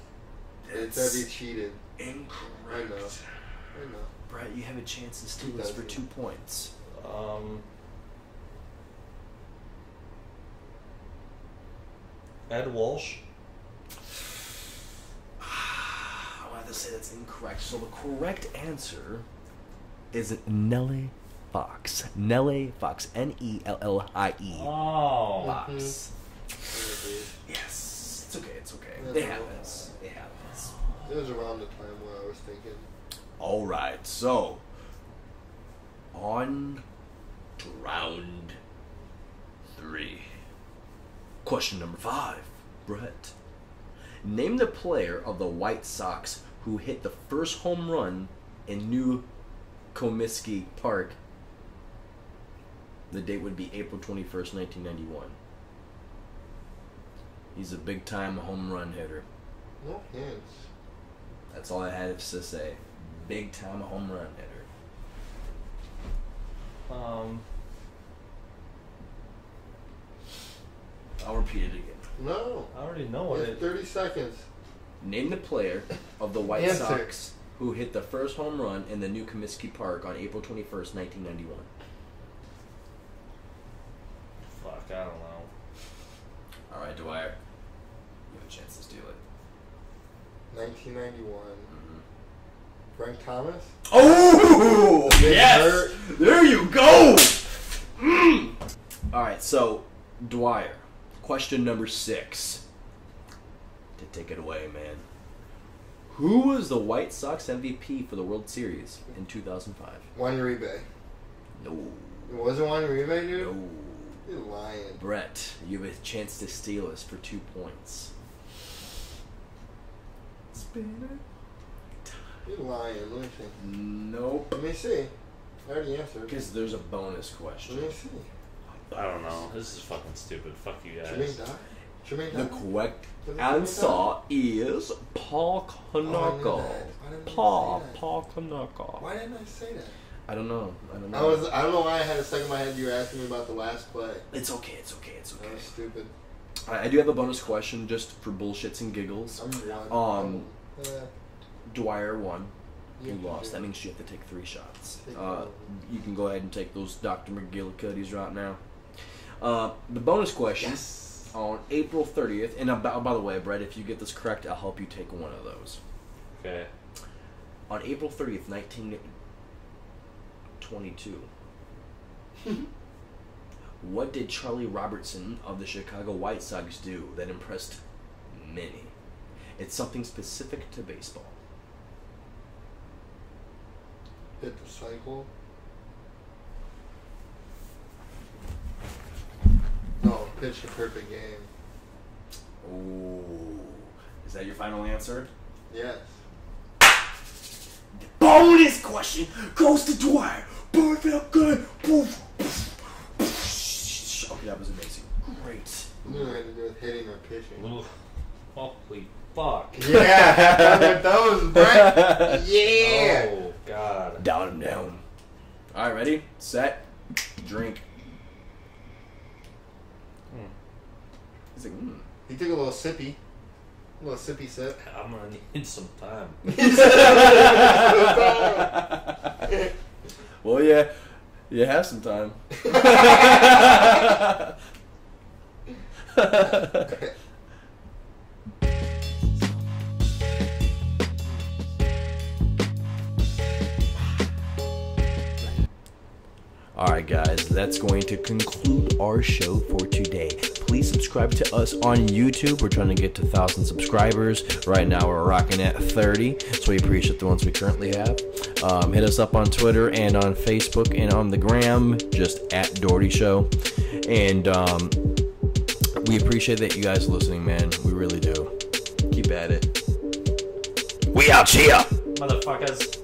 B: They said he cheated.
E: Incorrect.
B: I know.
E: Brett, you have a chance to steal this for 2 points.
C: Ed Walsh.
E: I want to say that's incorrect. So the correct answer is Nellie Fox. Nellie Fox. Nellie.
C: Oh.
E: Fox.
B: Mm-hmm.
E: Yes. It's okay. It's okay.
B: That's
E: It
B: all
E: happens. It happens.
B: It was around the time where I was thinking.
E: All right. So on to round 3. Question number 5. Brett. Name the player of the White Sox who hit the first home run in New Comiskey Park. The date would be April 21st, 1991. He's a big-time home run hitter.
B: No hints.
E: That's all I had to say. Big-time home run hitter. I'll repeat it again.
B: No.
C: I already know what
B: You have
C: it.
B: 30 seconds.
E: Name the player of the White
B: Answer.
E: Sox who hit the first home run in the New Comiskey Park on April 21st, 1991.
C: Fuck, I don't know.
E: All right, Dwyer. You have a chance to steal it.
B: 1991. Frank Thomas?
E: Oh!
B: Big
E: Yes!
B: Hurt.
E: There you go! All right, so, Dwyer, question number 6. To take it away, man. Who was the White Sox MVP for the World Series in 2005?
B: Juan Uribe.
E: No.
B: It wasn't Juan Uribe, dude?
E: No.
B: You're lying.
E: Brett, you have a chance to steal us for 2 points.
B: You're lying. Let me see.
E: Nope.
B: Let me see. I already answered.
E: Because there's a bonus question.
B: Let me see.
C: I don't know. This is fucking stupid. Fuck you
B: Jermaine
C: guys.
B: Dye? Jermaine
E: The
B: Dye?
E: correct
B: Was it
E: answer is Paul
B: Oh, I knew
E: Kanaka.
B: that. Why didn't I
E: Paul
B: say that?
E: Kanaka.
B: Why didn't I say that?
E: I don't know. I don't know.
B: I don't know why I had a second in my head you were asking me about the last play.
E: It's okay. It's okay. It's
B: That
E: okay.
B: was stupid.
E: I do have a bonus question just for bullshits and giggles.
B: I'm one.
E: Dwyer 1, You lost. That means you have to take 3 shots. You can go ahead and take those Dr. McGillicuddies right now. The bonus question on April 30th, and by the way, Brett, if you get this correct, I'll help you take one of those.
C: Okay.
E: On April 30th, 1922, what did Charlie Robertson of the Chicago White Sox do that impressed many? It's something specific to baseball.
B: Hit the cycle. No, pitch a perfect game.
E: Oh, is that your final answer?
B: Yes.
E: Bonus question goes to Dwyer. Perfect good. Poof, poof, poof. Okay, that was amazing. Great.
B: I'm gonna have to do with hitting or pitching.
C: Holy fuck.
B: Yeah, with those, Brett. Yeah.
C: Oh, God.
E: Down him down. All right, ready, set, drink. He's like,
B: He took a little sip.
C: I'm gonna need some time.
E: Well, yeah, you have some time. Alright guys, that's going to conclude our show for today. Please subscribe to us on YouTube. We're trying to get to 1,000 subscribers. Right now we're rocking at 30, so we appreciate the ones we currently have. Hit us up on Twitter and on Facebook and on the gram, just at Dougherty Show. And we appreciate that you guys are listening, man. We really do. Keep at it. We out here!
C: Motherfuckers.